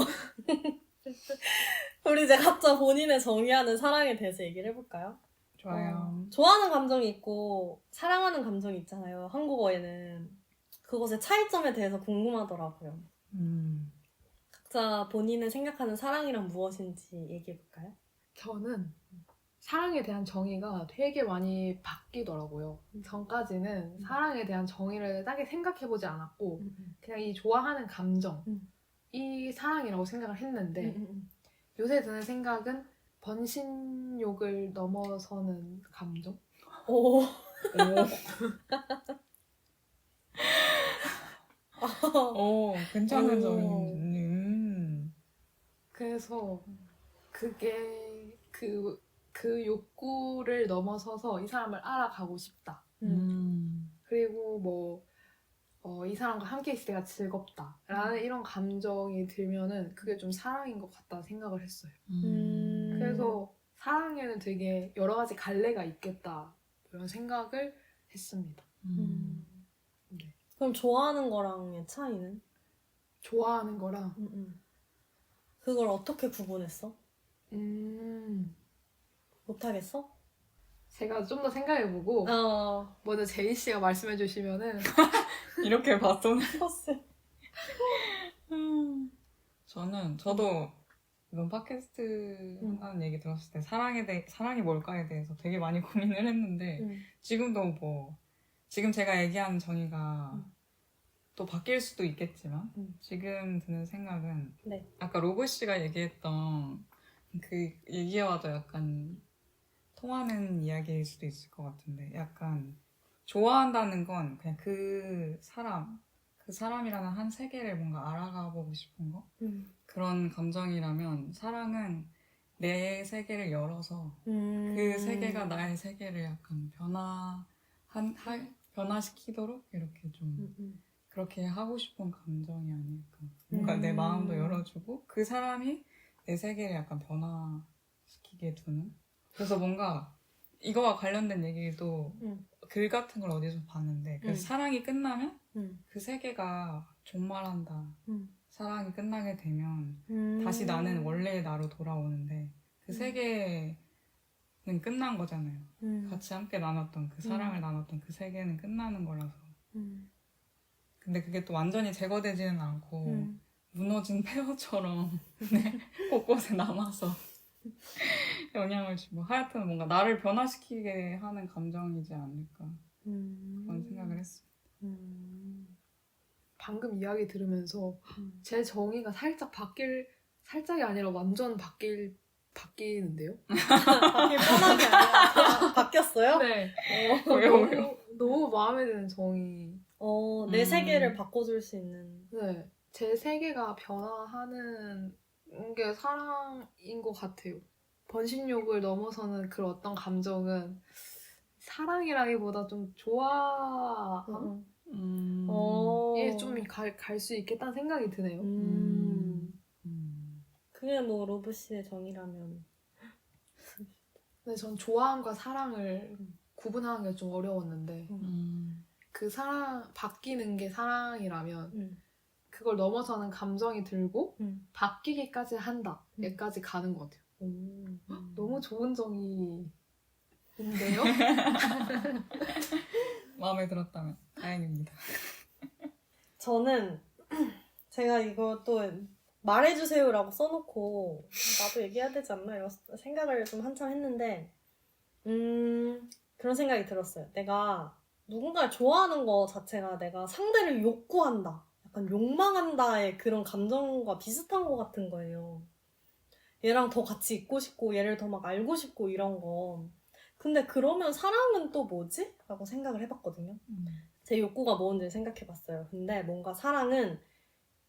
우리 이제 각자 본인의 정의하는 사랑에 대해서 얘기를 해볼까요? 좋아요. 좋아하는 감정이 있고 사랑하는 감정이 있잖아요. 한국어에는. 그것의 차이점에 대해서 궁금하더라고요. 각자 본인의 생각하는 사랑이란 무엇인지 얘기해볼까요? 저는 사랑에 대한 정의가 되게 많이 바뀌더라고요. 전까지는 사랑에 대한 정의를 딱히 생각해보지 않았고 그냥 이 좋아하는 감정, 이 사랑이라고 생각을 했는데 요새 드는 생각은 번신욕을 넘어서는 감정? 오. 오, 괜찮은 오. 점이. 그래서 그게 그 욕구를 넘어서서 이 사람을 알아가고 싶다. 그리고 뭐 이 사람과 함께 있을 때가 즐겁다라는 이런 감정이 들면은 그게 좀 사랑인 것 같다 생각을 했어요. 그래서 사랑에는 되게 여러 가지 갈래가 있겠다 이런 생각을 했습니다. 네. 그럼 좋아하는 거랑의 차이는? 좋아하는 거랑 그걸 어떻게 구분했어? 음, 못하겠어? 제가 좀 더 생각해보고 먼저 제이 씨가 말씀해 주시면은 이렇게 봤던 버스. 저도 이번 팟캐스트 한다는 얘기 들었을 때 사랑이 뭘까에 대해서 되게 많이 고민을 했는데 지금도 지금 제가 얘기한 정의가 또 바뀔 수도 있겠지만 지금 드는 생각은 네. 아까 로브 씨가 얘기했던 그 얘기와도 약간 통하는 이야기일 수도 있을 것 같은데 약간 좋아한다는 건 그냥 그 사람이라는 한 세계를 뭔가 알아가 보고 싶은 거? 그런 감정이라면 사랑은 내 세계를 열어서 그 세계가 나의 세계를 약간 변화시키도록 이렇게 좀 그렇게 하고 싶은 감정이 아닐까. 뭔가 내 마음도 열어주고 그 사람이 내 세계를 약간 변화시키게 두는. 그래서 뭔가 이거와 관련된 얘기도 글 같은 걸 어디서 봤는데 그래서 사랑이 끝나면 그 세계가 종말한다. 사랑이 끝나게 되면 다시 나는 원래의 나로 돌아오는데 그 세계는 끝난 거잖아요. 같이 함께 나눴던 그 사랑을 나눴던 그 세계는 끝나는 거라서. 근데 그게 또 완전히 제거되지는 않고 무너진 폐허처럼 곳곳에 남아서 영향을 주고 하여튼 뭔가 나를 변화시키게 하는 감정이지 않을까 그런 생각을 했어요. 방금 이야기 들으면서 제 정의가 살짝이 아니라 완전 바뀌는데요? 바뀔 뻔한 게 아니라 바뀌었어요? 네. 왜요? 너무 마음에 드는 정의. 내 세계를 바꿔줄 수 있는. 네. 제 세계가 변화하는 게 사랑인 것 같아요. 번신욕을 넘어서는 그 어떤 감정은 사랑이라기보다 좀 좋아함? 예, 좀 갈 수 있겠다는 생각이 드네요. 그게 뭐 로브 씨의 정의라면. 근데 전 좋아함과 사랑을 구분하는 게 좀 어려웠는데 그 사랑 바뀌는 게 사랑이라면 그걸 넘어서는 감정이 들고 바뀌기까지 한다 여기까지 가는 것 같아요. 너무 좋은 정의인데요? 마음에 들었다면 다행입니다. 저는 제가 이거 또 말해주세요라고 써놓고 나도 얘기해야 되지 않나 이런 생각을 좀 한참 했는데 그런 생각이 들었어요. 내가 누군가를 좋아하는 거 자체가 내가 상대를 욕구한다, 약간 욕망한다의 그런 감정과 비슷한 것 같은 거예요. 얘랑 더 같이 있고 싶고 얘를 더 막 알고 싶고 이런 거. 근데 그러면 사랑은 또 뭐지? 라고 생각을 해봤거든요. 제 욕구가 뭔지 생각해봤어요. 근데 뭔가 사랑은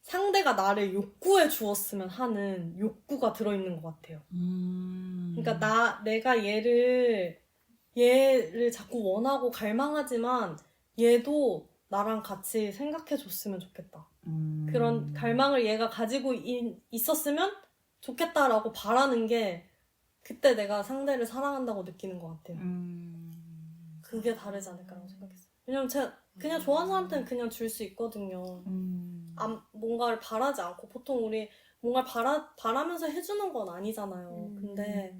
상대가 나를 욕구해 주었으면 하는 욕구가 들어있는 것 같아요. 그러니까 내가 얘를 자꾸 원하고 갈망하지만 얘도 나랑 같이 생각해 줬으면 좋겠다. 그런 갈망을 얘가 가지고 있었으면 좋겠다라고 바라는 게 그때 내가 상대를 사랑한다고 느끼는 것 같아요. 그게 다르지 않을까라고 생각했어요. 왜냐면 제가 그냥 좋아하는 사람한테는 그냥 줄 수 있거든요. 뭔가를 바라지 않고 보통 우리 뭔가를 바라면서 해주는 건 아니잖아요. 근데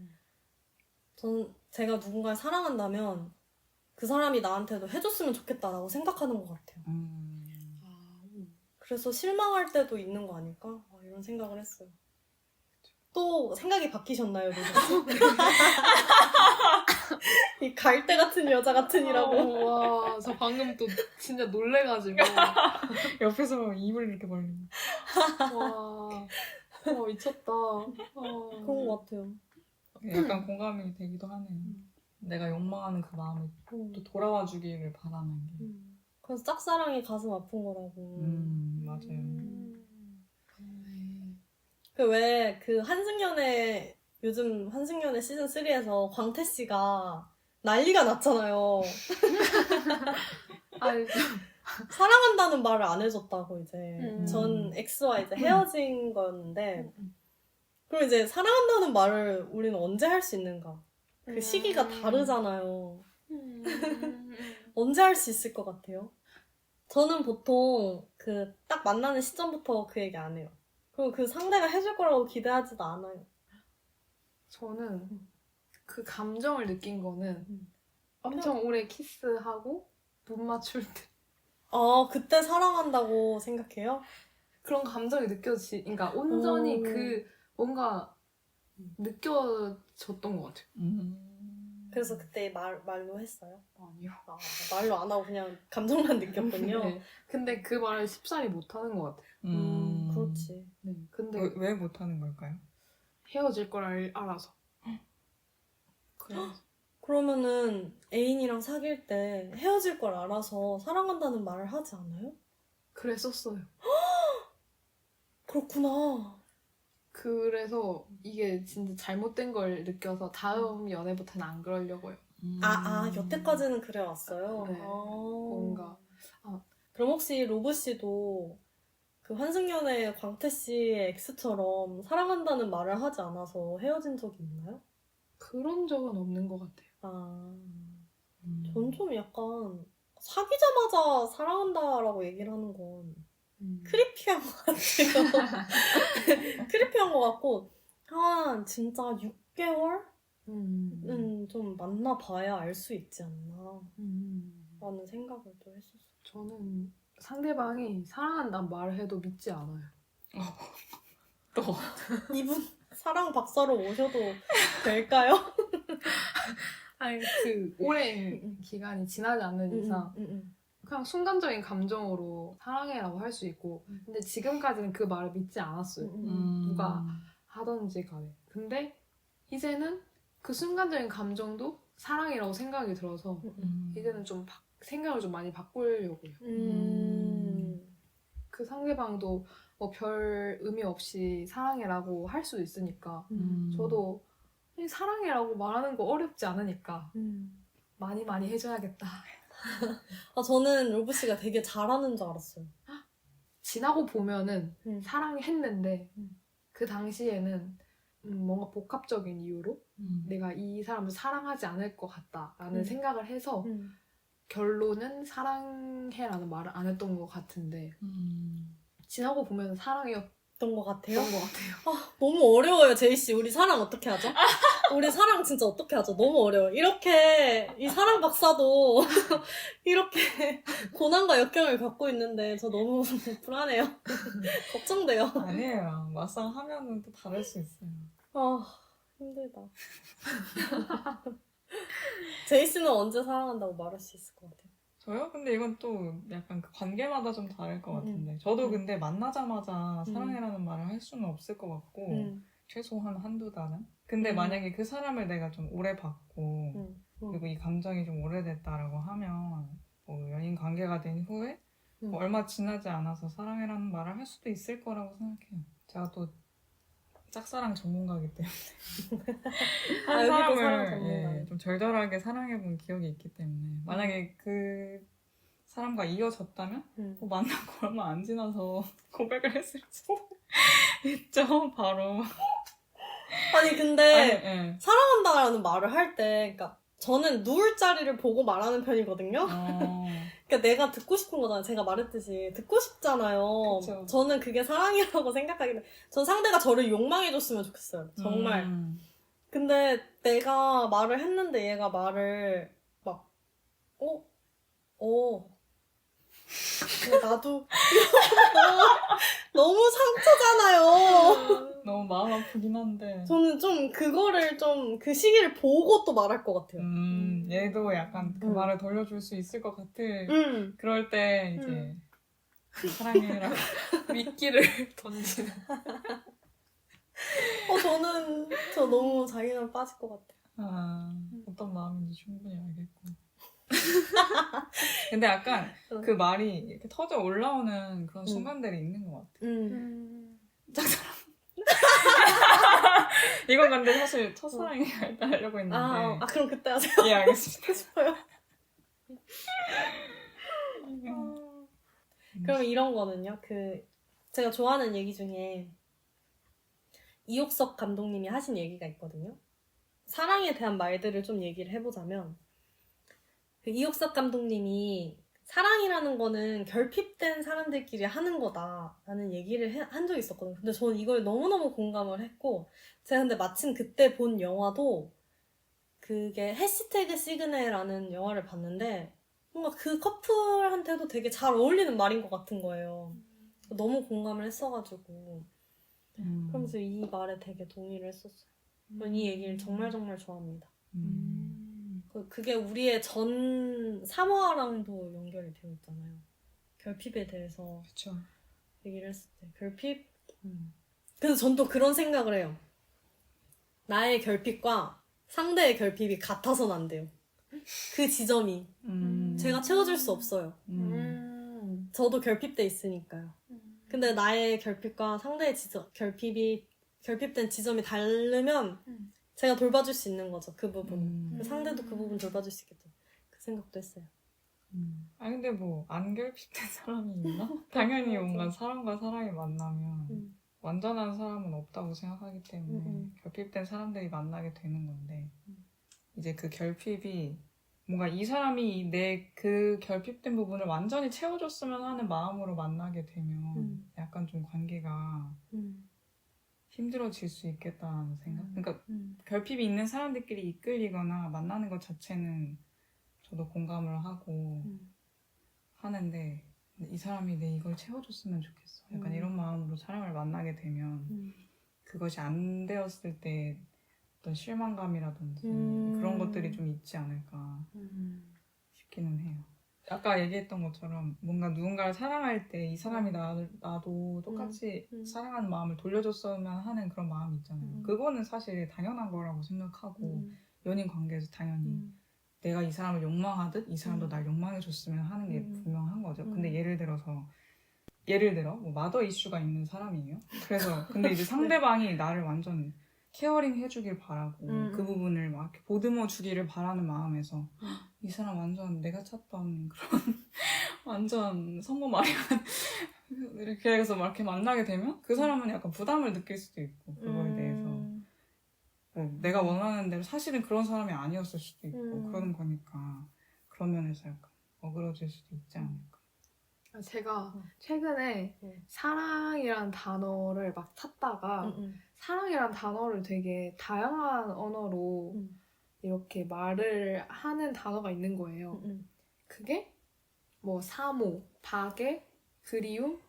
제가 누군가를 사랑한다면 그 사람이 나한테도 해줬으면 좋겠다라고 생각하는 것 같아요. 그래서 실망할 때도 있는 거 아닐까? 이런 생각을 했어요. 또 생각이 바뀌셨나요, 누구? 이 갈대 같은 여자 같은이라고. 와, 저 방금 또 진짜 놀래가지고. 옆에서 입을 이렇게 벌리고. 와, 미쳤다. 그런 것 같아요. 약간 공감이 되기도 하네요. 내가 욕망하는 그 마음이 또 돌아와 주기를 바라는 게. 그래서 짝사랑이 가슴 아픈 거라고. 맞아요. 그 한승연의 요즘 한승연의 시즌 3에서 광태 씨가 난리가 났잖아요. 아니, 사랑한다는 말을 안 해줬다고 이제 전 X와 이제 헤어진 거였는데 그럼 이제 사랑한다는 말을 우리는 언제 할 수 있는가? 그 시기가 다르잖아요. 언제 할 수 있을 것 같아요? 저는 보통 그 딱 만나는 시점부터 그 얘기 안 해요. 그리고 그 상대가 해줄 거라고 기대하지도 않아요. 저는 그 감정을 느낀 거는 엄청 오래 키스하고 눈 맞출 때 그때 사랑한다고 생각해요? 그런 감정이 그러니까 온전히 그 뭔가 느껴졌던 것 같아요. 그래서 그때 말로 했어요? 아니요. 말로 안 하고 그냥 감정만 느꼈군요. 네. 근데 그 말을 쉽사리 못하는 것 같아요. 그렇지. 네. 근데 왜 못하는 걸까요? 헤어질 걸 알아서. 그래서 그러면은 애인이랑 사귈 때 헤어질 걸 알아서 사랑한다는 말을 하지 않아요? 그랬었어요. 그렇구나. 그래서 이게 진짜 잘못된 걸 느껴서 다음 연애부터는 안 그러려고요. 여태까지는 그래왔어요? 네. 뭔가 그럼 혹시 로브 씨도 그 환승연의 광태 씨의 엑스처럼 사랑한다는 말을 하지 않아서 헤어진 적이 있나요? 그런 적은 없는 것 같아요. 전 좀 약간 사귀자마자 사랑한다라고 얘기를 하는 건 크리피한 것 같아요. 크리피한 것 같고 한 진짜 6개월? 좀 만나봐야 알 수 있지 않나 라는 생각을 또 했었어요. 저는 상대방이 사랑한다는 말을 해도 믿지 않아요. 또 이분 사랑 박사로 모셔도 될까요? 아니 그 오랜 기간이 지나지 않는 이상 그냥 순간적인 감정으로 사랑해라고 할 수 있고 근데 지금까지는 그 말을 믿지 않았어요. 누가 하던지 간에. 근데 이제는 그 순간적인 감정도 사랑이라고 생각이 들어서 이제는 좀 생각을 좀 많이 바꾸려고요. 그 상대방도 뭐 별 의미 없이 사랑해라고 할 수 있으니까 저도 사랑해라고 말하는 거 어렵지 않으니까 많이 많이 해줘야겠다. 저는 로브 씨가 되게 잘하는 줄 알았어요. 지나고 보면은 사랑했는데 그 당시에는 뭔가 복합적인 이유로 내가 이 사람을 사랑하지 않을 것 같다라는 생각을 해서 결론은 사랑해라는 말을 안 했던 것 같은데 지나고 보면 사랑이었던 것 같아요. 것 같아요. 너무 어려워요, 제이씨. 우리 사랑 어떻게 하죠? 우리 사랑 진짜 어떻게 하죠? 너무 어려워요. 이렇게, 이 사랑 박사도 이렇게 고난과 역경을 갖고 있는데, 저 너무 불안해요. 걱정돼요. 아니에요. 막상 하면은 또 다를 수 있어요. 아, 힘들다. 제이씨는 언제 사랑한다고 말할 수 있을 것 같아요? 저요? 근데 이건 또 약간 그 관계마다 좀 다를 것 같은데. 저도 근데 만나자마자 사랑해라는 말을 할 수는 없을 것 같고, 최소한 한두 달은? 근데 만약에 그 사람을 내가 좀 오래 봤고, 그리고 이 감정이 좀 오래됐다라고 하면, 뭐 연인 관계가 된 후에 뭐 얼마 지나지 않아서 사랑해라는 말을 할 수도 있을 거라고 생각해요. 제가 또 짝사랑 전문가이기 때문에 한 여기도 사랑 사람을 전문가예요. 좀 절절하게 사랑해본 기억이 있기 때문에 만약에 그 사람과 이어졌다면 뭐 만나고 얼마 안 지나서 고백을 했을 수도 있죠. 바로 아니, 근데, 예. 사랑한다라는 말을 할 때, 그러니까, 저는 누울 자리를 보고 말하는 편이거든요? 그러니까 내가 듣고 싶은 거잖아요. 제가 말했듯이. 듣고 싶잖아요. 그쵸. 저는 그게 사랑이라고 생각하기는, 전 상대가 저를 욕망해줬으면 좋겠어요. 정말. 근데 내가 말을 했는데 얘가 말을 막, 근데 나도 너무 상처잖아요. 너무 마음 아프긴 한데 저는 좀 그거를 좀 그 시기를 보고 또 말할 것 같아요. 얘도 약간 그 말을 돌려줄 수 있을 것 같을 그럴 때 이제 사랑해라고 미끼를 던지는 저는 저 너무 자기는 빠질 것 같아요. 어떤 마음인지 충분히 알겠고 근데 약간 그 말이 이렇게 터져 올라오는 그런 순간들이 있는 것 같아요. 짝사랑 이건 근데 사실 첫사랑이 일단 하려고 했는데 그럼 그때 하세요. 예 알겠습니다. 싶어요. 그럼 이런 거는요. 제가 좋아하는 얘기 중에 이옥석 감독님이 하신 얘기가 있거든요. 사랑에 대한 말들을 좀 얘기를 해보자면 그 이옥석 감독님이 사랑이라는 거는 결핍된 사람들끼리 하는 거다라는 얘기를 한 적이 있었거든요. 근데 저는 이걸 너무너무 공감을 했고 제가 근데 마침 그때 본 영화도 그게 해시태그 시그널이라는 영화를 봤는데 뭔가 그 커플한테도 되게 잘 어울리는 말인 것 같은 거예요. 너무 공감을 했어가지고 그러면서 이 말에 되게 동의를 했었어요. 저는 이 얘기를 정말 정말 좋아합니다. 그게 우리의 전 3화랑도 연결이 되어 있잖아요. 결핍에 대해서 그쵸. 얘기를 했을 때 결핍? 그래서 전 또 그런 생각을 해요. 나의 결핍과 상대의 결핍이 같아서는 안 돼요. 그 지점이 제가 채워줄 수 없어요. 저도 결핍돼 있으니까요. 근데 나의 결핍과 상대의 결핍된 지점이 다르면 제가 돌봐줄 수 있는 거죠. 그 부분. 상대도 그 부분 돌봐줄 수 있겠죠. 그 생각도 했어요. 근데 뭐 안 결핍된 사람이 있나? 당연히 뭔가 사람과 사람이 만나면 완전한 사람은 없다고 생각하기 때문에 결핍된 사람들이 만나게 되는 건데 이제 그 결핍이 뭔가 이 사람이 내 그 결핍된 부분을 완전히 채워줬으면 하는 마음으로 만나게 되면 약간 좀 관계가 힘들어질 수 있겠다는 생각? 그러니까 결핍이 있는 사람들끼리 이끌리거나 만나는 것 자체는 저도 공감을 하고 하는데 이 사람이 내 이걸 채워줬으면 좋겠어. 약간 이런 마음으로 사람을 만나게 되면 그것이 안 되었을 때 어떤 실망감이라든지 그런 것들이 좀 있지 않을까 싶기는 해요. 아까 얘기했던 것처럼 뭔가 누군가를 사랑할 때 이 사람이 나도 똑같이 사랑하는 마음을 돌려줬으면 하는 그런 마음이 있잖아요. 그거는 사실 당연한 거라고 생각하고 연인 관계에서 당연히 내가 이 사람을 욕망하듯 이 사람도 날 욕망해줬으면 하는 게 분명한 거죠. 근데 예를 들어 뭐 마더 이슈가 있는 사람이에요. 그래서 근데 이제 상대방이 나를 완전 케어링 해주길 바라고 그 부분을 막 이렇게 보듬어 주기를 바라는 마음에서 이 사람 완전 내가 찾던 그런 완전 성모 마리아 이렇게 해서 막 이렇게 만나게 되면 그 사람은 약간 부담을 느낄 수도 있고 그거에 대해서 내가 원하는 대로 사실은 그런 사람이 아니었을 수도 있고 그런 거니까 그런 면에서 약간 어그러질 수도 있지 않을까. 제가 최근에 음. 사랑이란 단어를 막 찾다가 사랑이란 단어를 되게 다양한 언어로 이렇게 말을 하는 단어가 있는 거예요. 그게 뭐 사모, 박애, 그리움,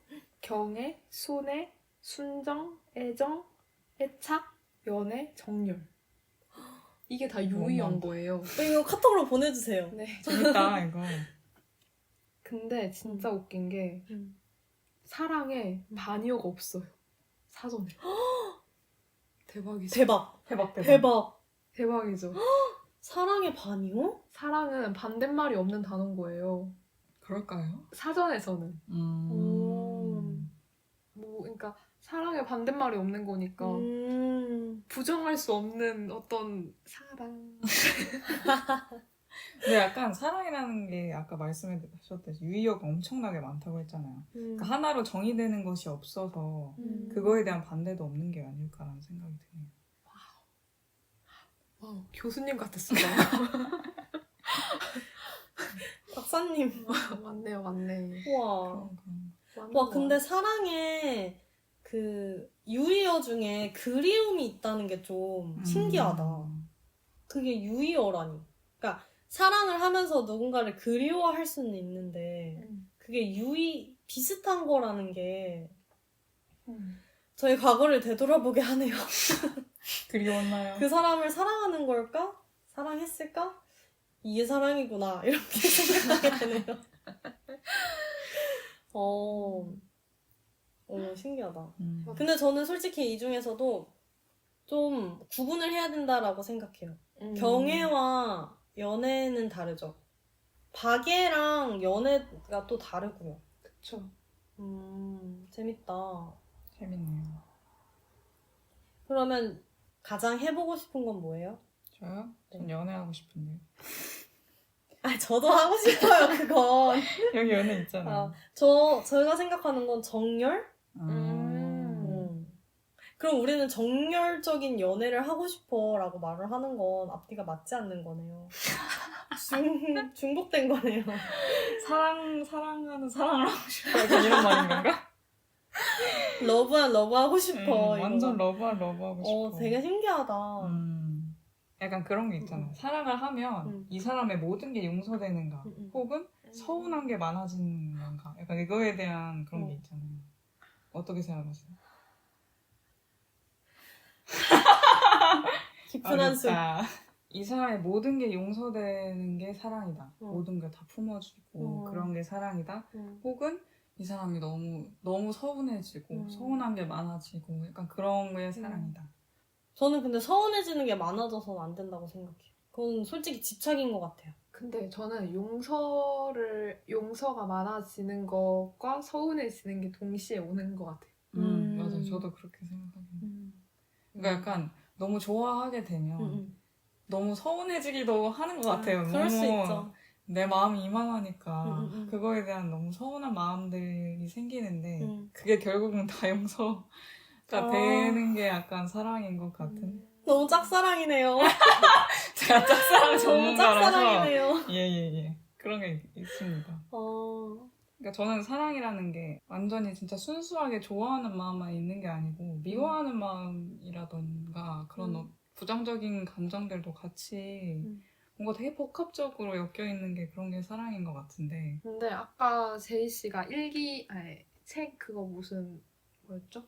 경애, 순애, 순정, 애정, 애착, 연애, 정열. 이게 다 유의어인 거예요. 이거 카톡으로 보내주세요. 네. 재밌다 이거. 근데 진짜 웃긴 게 사랑에 반이어가 없어요. 사전에. 대박이죠. 대박. 대박. 대박이죠. 사랑의 반이요? 사랑은 반대말이 없는 단어인 거예요. 그럴까요? 사전에서는. 뭐 그러니까 사랑에 반대말이 없는 거니까 부정할 수 없는 어떤 사랑. 근데 약간 사랑이라는 게 아까 말씀하셨듯이 유의어가 엄청나게 많다고 했잖아요. 그러니까 하나로 정의되는 것이 없어서 그거에 대한 반대도 없는 게 아닐까라는 생각이 드네요. 와우, 교수님 같았어요. 박사님. 맞네. 우와. 맞는 와, 거 근데 사랑에 그 유의어 중에 그리움이 있다는 게 좀 신기하다. 그게 유의어라니. 그러니까 사랑을 하면서 누군가를 그리워할 수는 있는데 그게 비슷한 거라는 게 저희 과거를 되돌아보게 하네요. 그리웠나요? 그 사람을 사랑하는 걸까? 사랑했을까? 이게 사랑이구나. 이렇게 생각하게 되네요. 신기하다. 근데 저는 솔직히 이 중에서도 좀 구분을 해야 된다라고 생각해요. 경애와 연애는 다르죠. 박애랑 연애가 또 다르고요. 그쵸. 재밌다. 재밌네요. 그러면 가장 해보고 싶은 건 뭐예요? 저요? 전 네. 연애하고 싶은데요. 저도 하고 싶어요, 그건. 여기 연애 있잖아요. 제가 생각하는 건 정열? 그럼 우리는 정열적인 연애를 하고 싶어 라고 말을 하는 건 앞뒤가 맞지 않는 거네요. 중복된 거네요. 사랑하는 사랑을 하고 싶어 약간 이런 말인 건가? 러브한 러브 하고 싶어. 완전 이거. 러브한 러브하고 싶어. 되게 신기하다. 약간 그런 게 있잖아. 사랑을 하면 이 사람의 모든 게 용서되는가 혹은 서운한 게 많아지는 건가 약간 이거에 대한 그런 게 있잖아요. 어떻게 생각하세요? 깊은 한숨. 이 사람의 모든 게 용서되는 게 사랑이다. 모든 걸 다 품어주고 그런 게 사랑이다. 혹은 이 사람이 너무 서운해지고 서운한 게 많아지고 약간 그런 게 사랑이다. 저는 근데 서운해지는 게 많아져서는 안 된다고 생각해요. 그건 솔직히 집착인 것 같아요. 근데 저는 용서가 많아지는 것과 서운해지는 게 동시에 오는 것 같아요. 맞아요. 저도 그렇게 생각하긴. 그러니까 약간 너무 좋아하게 되면 너무 서운해지기도 하는 것 같아요. 그럴 수 너무 있죠. 내 마음이 이만하니까 그거에 대한 너무 서운한 마음들이 생기는데 그게 결국은 다 용서가 되는 게 약간 사랑인 것 같은. 너무 짝사랑이네요. 제가 짝사랑 너무 전문가라서 짝사랑이네요. 예 그런 게 있습니다. 그러니까 저는 사랑이라는 게 완전히 진짜 순수하게 좋아하는 마음만 있는 게 아니고 미워하는 마음이라던가 그런 부정적인 감정들도 같이 뭔가 되게 복합적으로 엮여 있는 게 그런 게 사랑인 것 같은데. 근데 아까 제이 씨가 책 그거 무슨 뭐였죠?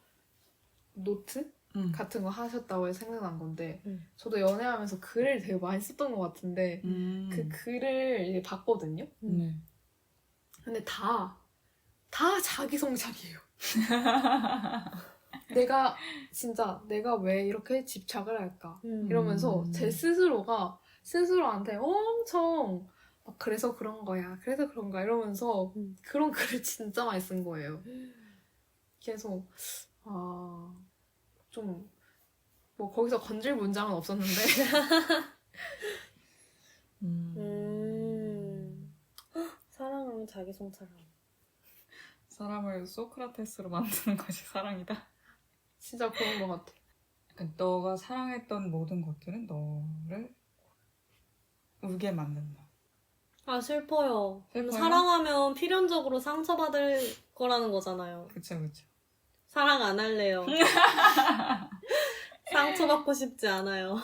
노트? 같은 거 하셨다고 해서 생각난 건데 저도 연애하면서 글을 되게 많이 썼던 것 같은데 그 글을 이제 봤거든요. 근데 다 자기 성찰이에요. 내가 왜 이렇게 집착을 할까? 이러면서 제 스스로한테 엄청 막 그래서 그런 거야. 이러면서 그런 글을 진짜 많이 쓴 거예요. 그래서 좀 뭐 거기서 건질 문장은 없었는데 사랑하면 자기 성찰하고. 사람을 소크라테스로 만드는 것이 사랑이다. 진짜 그런 것 같아. 약간 너가 사랑했던 모든 것들은 너를 울게 만든다. 아, 슬퍼요. 슬퍼요? 사랑하면 필연적으로 상처받을 거라는 거잖아요. 그쵸. 사랑 안 할래요. 상처받고 싶지 않아요.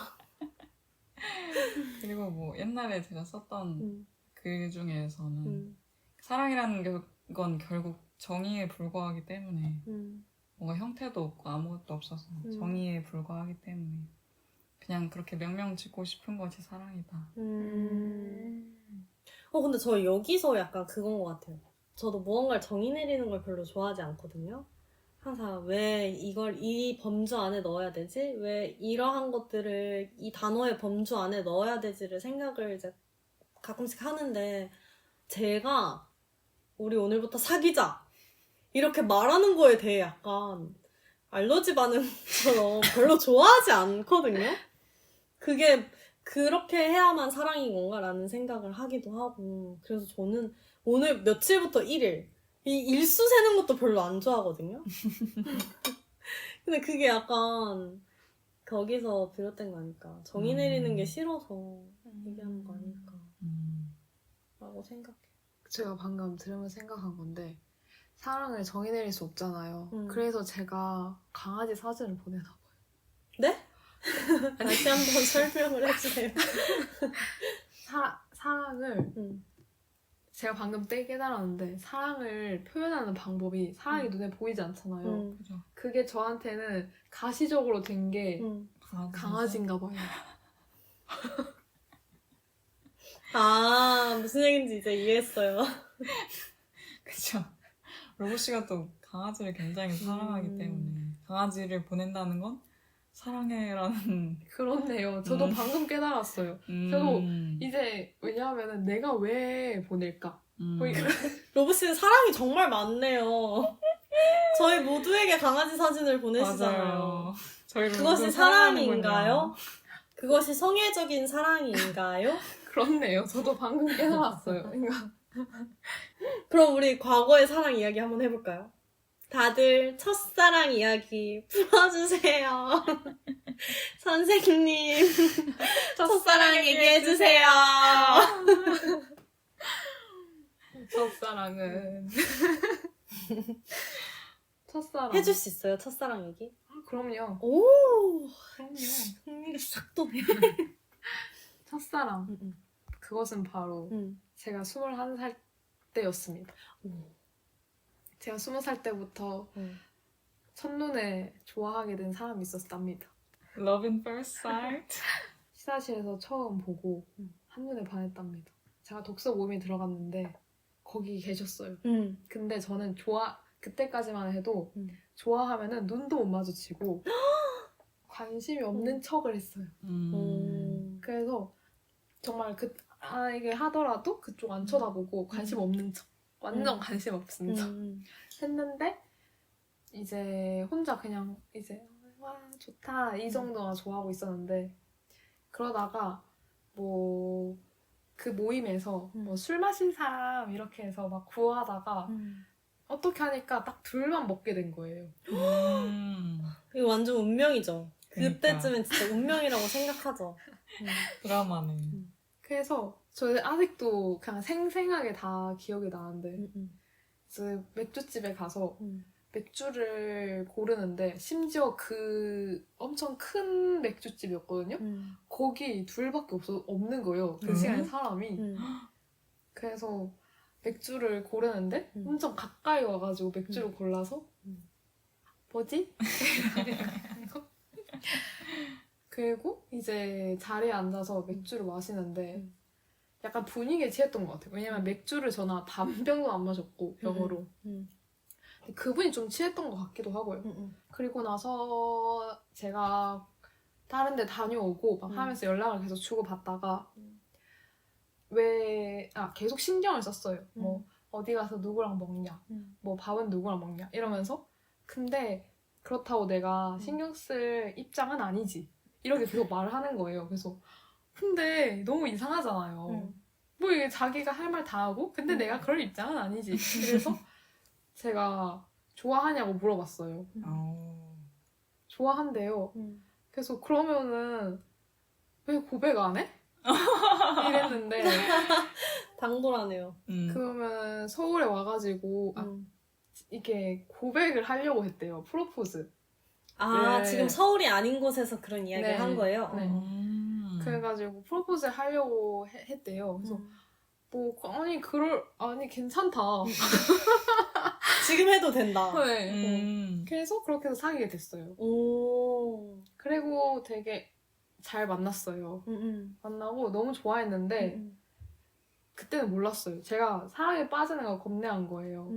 그리고 뭐 옛날에 제가 썼던 음, 글 중에서는 음, 사랑이라는 건 결국 정의에 불과하기 때문에 음, 뭔가 형태도 없고 아무것도 없어서 음. 정의에 불과하기 때문에 그냥 그렇게 명명 짓고 싶은 것이 사랑이다. 근데 저 여기서 약간 그건 것 같아요. 저도 무언가를 정의 내리는 걸 별로 좋아하지 않거든요. 항상 왜 이걸 이 범주 안에 넣어야 되지? 왜 이러한 것들을 이 단어의 범주 안에 넣어야 되지를 생각을 이제 가끔씩 하는데, 제가 우리 오늘부터 사귀자 이렇게 말하는 거에 대해 약간 알러지 반응처럼 별로 좋아하지 않거든요. 그게 그렇게 해야만 사랑인 건가라는 생각을 하기도 하고, 그래서 저는 오늘 며칠부터 1일 이 일수 세는 것도 별로 안 좋아하거든요. 근데 그게 약간 거기서 비롯된 거 아닐까. 정의 내리는 게 싫어서 얘기하는 거 아닐까 라고 생각해. 제가 방금 들으면서 생각한 건데 사랑을 정의 내릴 수 없잖아요. 그래서 제가 강아지 사진을 보내나 봐요. 네? 다시 한번 설명을 해주세요. 사랑을 제가 방금 깨달았는데 사랑을 표현하는 방법이 사랑이 눈에 보이지 않잖아요. 그죠. 그게 저한테는 가시적으로 된 게 강아지인가 봐요. 아, 무슨 얘기인지 이제 이해했어요. 그쵸. 로보 씨가 또 강아지를 굉장히 사랑하기 때문에 강아지를 보낸다는 건 사랑해라는. 그렇네요. 저도 방금 깨달았어요. 저도 이제 왜냐하면 내가 왜 보낼까? 뭐 로브씨는 사랑이 정말 많네요. 저희 모두에게 강아지 사진을 보내시잖아요. 맞아요. 저희를 그것이 모두 사랑인가요? 사랑하는군요. 그것이 성애적인 사랑인가요? 그렇네요. 저도 방금 깨달았어요. 그러니까 그럼 우리 과거의 사랑 이야기 한번 해볼까요? 다들 첫사랑 이야기 풀어주세요. 선생님, 첫사랑 얘기해주세요. 첫사랑은 첫사랑 해줄 수 있어요, 첫사랑 얘기? 그럼요. 오, 그럼요. 흥미가 싹 도네. 첫사랑 그것은 바로 제가 21살 때였습니다. 제가 20살 때부터 첫눈에 좋아하게 된 사람이 있었답니다. Love in first sight. 시사실에서 처음 보고 한눈에 반했답니다. 제가 독서 모임에 들어갔는데 거기 계셨어요. 근데 저는 그때까지만 해도 좋아하면은 눈도 못 마주치고 관심이 없는 척을 했어요. 그래서 정말 이게 하더라도 그쪽 안 쳐다보고 관심 없는 척, 완전 관심 없는 척 했는데 이제 혼자 그냥 이제 와 좋다 이 정도나 좋아하고 있었는데 그러다가 뭐 그 모임에서 뭐 술 마신 사람 이렇게 해서 막 구하다가 어떻게 하니까 딱 둘만 먹게 된 거예요. 이거 완전 운명이죠. 그러니까. 그때쯤엔 진짜 운명이라고 생각하죠. 드라마네. 그래서 저 아직도 그냥 생생하게 다 기억이 나는데 이제 맥주집에 가서 맥주를 고르는데 심지어 그 엄청 큰 맥주집이었거든요. 거기 둘밖에 없는 거예요. 그 시간에 사람이. 그래서 맥주를 고르는데 엄청 가까이 와가지고 맥주를 골라서 뭐지? 그리고 이제 자리에 앉아서 맥주를 마시는데 약간 분위기에 취했던 것 같아요. 왜냐면 맥주를 저는 반병도 안 마셨고 영어로. 그분이 좀 취했던 것 같기도 하고요. 그리고 나서 제가 다른 데 다녀오고 막 하면서 연락을 계속 주고받다가 계속 신경을 썼어요. 뭐 어디 가서 누구랑 먹냐, 뭐 밥은 누구랑 먹냐 이러면서 근데 그렇다고 내가 신경 쓸 입장은 아니지 이렇게 계속 말을 하는 거예요. 그래서 근데 너무 이상하잖아요. 뭐 이게 자기가 할 말 다 하고 근데 내가 그럴 입장은 아니지. 그래서 제가 좋아하냐고 물어봤어요. 좋아한대요. 그래서 그러면은 왜 고백 안 해? 이랬는데 당돌하네요. 그러면 서울에 와가지고 이게 고백을 하려고 했대요. 프로포즈. 아, 네. 지금 서울이 아닌 곳에서 그런 이야기를 네. 한 거예요? 네. 그래가지고 프로포즈를 하려고 했대요. 그래서 뭐 아니 괜찮다. 지금 해도 된다. 네. 그래서 그렇게 해서 사귀게 됐어요. 오. 그리고 되게 잘 만났어요. 만나고 너무 좋아했는데 그때는 몰랐어요. 제가 사랑에 빠지는 걸 겁내한 거예요.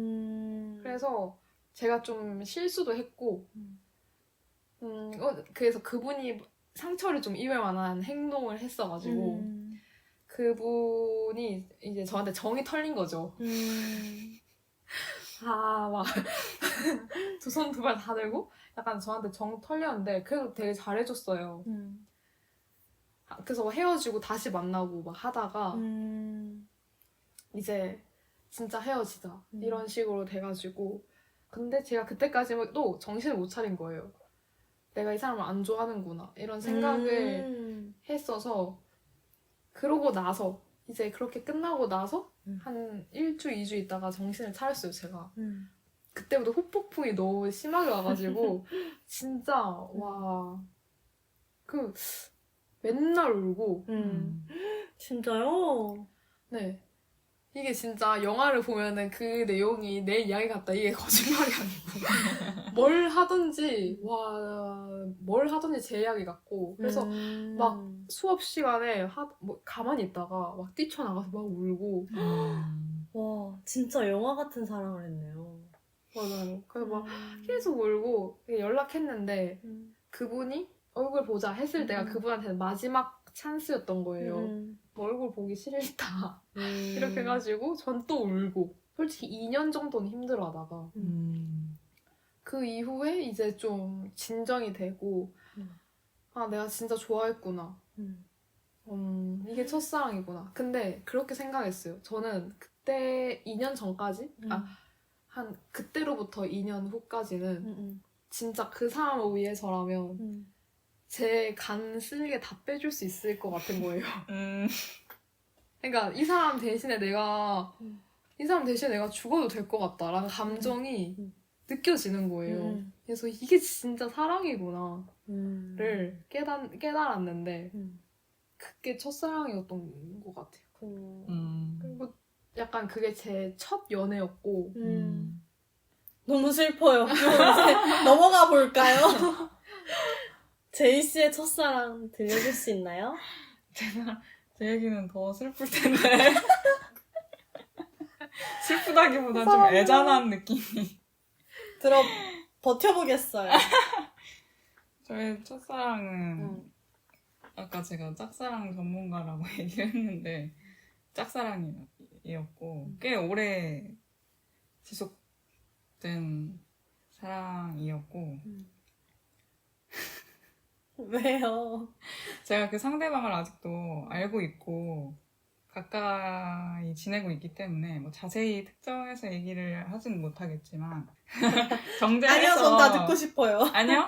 그래서 제가 좀 실수도 했고 그래서 그분이 상처를 좀 입을 만한 행동을 했어가지고 그분이 이제 저한테 정이 털린 거죠. 막 두 손 두 발 다 들고 약간 저한테 정 털렸는데 그래도 되게 잘해줬어요. 그래서 헤어지고 다시 만나고 막 하다가 이제 진짜 헤어지자 이런 식으로 돼가지고 근데 제가 그때까지는 또 정신을 못 차린 거예요. 내가 이 사람을 안 좋아하는구나 이런 생각을 했어서 그러고 나서 이제 그렇게 끝나고 나서 한 1주, 2주 있다가 정신을 차렸어요, 제가. 그때부터 후폭풍이 너무 심하게 와가지고 진짜 와 맨날 울고 진짜요? 네 이게 진짜 영화를 보면은 그 내용이 내 이야기 같다 이게 거짓말이 아니고 뭘 하든지 제 이야기 같고 그래서 막 수업 시간에 가만히 있다가 막 뛰쳐나가서 막 울고 와, 진짜 영화 같은 사랑을 했네요. 맞아요. 그래서 막 계속 울고 연락했는데 그분이 얼굴 보자 했을 때가 그분한테는 마지막 찬스였던 거예요. 뭐 얼굴 보기 싫다 이렇게 해가지고 전 또 울고 솔직히 2년 정도는 힘들어하다가 그 이후에 이제 좀 진정이 되고 아 내가 진짜 좋아했구나 이게 첫사랑이구나 근데 그렇게 생각했어요. 저는 그때 2년 전까지 한 그때로부터 2년 후까지는 진짜 그 사람을 위해서라면 제 간 쓸개 다 빼줄 수 있을 것 같은 거예요. 그러니까 이 사람 대신에 내가 죽어도 될 것 같다라는 감정이 느껴지는 거예요. 그래서 이게 진짜 사랑이구나를 깨달았는데 그게 첫사랑이었던 것 같아요. 그리고 약간 그게 제 첫 연애였고 너무 슬퍼요. 이제 넘어가 볼까요? 제이 씨의 첫사랑 들려줄 수 있나요? 제 얘기는 더 슬플 텐데. 슬프다기보다 좀 애잔한 느낌이. 버텨보겠어요. 저의 첫사랑은 아까 제가 짝사랑 전문가라고 얘기를 했는데 짝사랑이었고 꽤 오래 지속된 사랑이었고 왜요? 제가 그 상대방을 아직도 알고 있고 가까이 지내고 있기 때문에 뭐 자세히 특정해서 얘기를 하진 못하겠지만 정제해서 아니요, 전 다 듣고 싶어요. 아니요?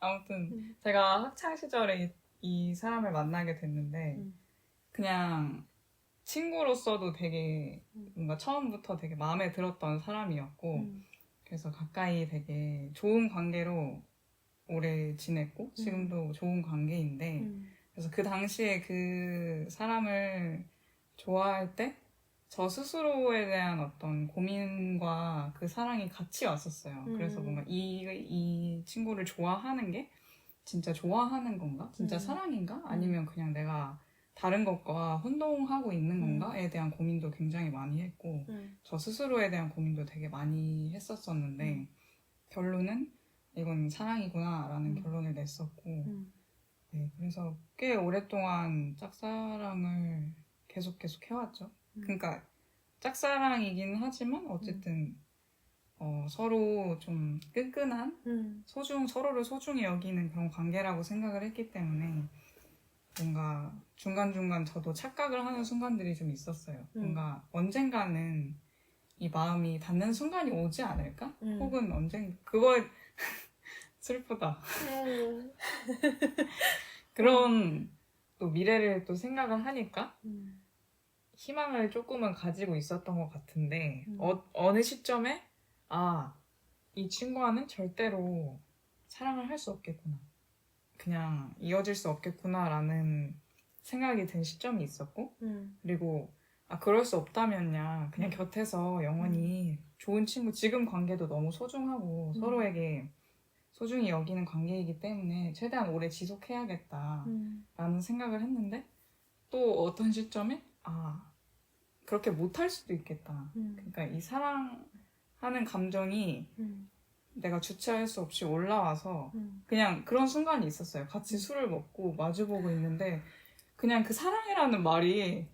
아무튼 제가 학창 시절에 이 사람을 만나게 됐는데 그냥 친구로서도 되게 뭔가 처음부터 되게 마음에 들었던 사람이었고 그래서 가까이 되게 좋은 관계로 오래 지냈고 지금도 좋은 관계인데 그래서 그 당시에 그 사람을 좋아할 때 저 스스로에 대한 어떤 고민과 그 사랑이 같이 왔었어요. 그래서 뭔가 이 친구를 좋아하는 게 진짜 좋아하는 건가? 진짜 사랑인가? 아니면 그냥 내가 다른 것과 혼동하고 있는 건가에 대한 고민도 굉장히 많이 했고 저 스스로에 대한 고민도 되게 많이 했었었는데 결론은 이건 사랑이구나 라는 결론을 냈었고 네, 그래서 꽤 오랫동안 짝사랑을 계속 해왔죠. 그러니까 짝사랑이긴 하지만 어쨌든 서로 좀 끈끈한 서로를 소중히 여기는 그런 관계라고 생각을 했기 때문에 뭔가 중간중간 저도 착각을 하는 순간들이 좀 있었어요. 뭔가 언젠가는 이 마음이 닿는 순간이 오지 않을까? 음. 혹은 언젠가 그거 슬프다. 그런 또 미래를 또 생각을 하니까 희망을 조금은 가지고 있었던 것 같은데 어느 시점에 이 친구와는 절대로 사랑을 할 수 없겠구나. 그냥 이어질 수 없겠구나라는 생각이 든 시점이 있었고 그리고 그럴 수 없다면야 그냥 곁에서 영원히 좋은 친구 지금 관계도 너무 소중하고 서로에게 소중히 여기는 관계이기 때문에 최대한 오래 지속해야겠다라는 생각을 했는데 또 어떤 시점에 그렇게 못할 수도 있겠다. 그러니까 이 사랑하는 감정이 내가 주체할 수 없이 올라와서 그냥 그런 순간이 있었어요. 같이 술을 먹고 마주보고 있는데 그냥 그 사랑이라는 말이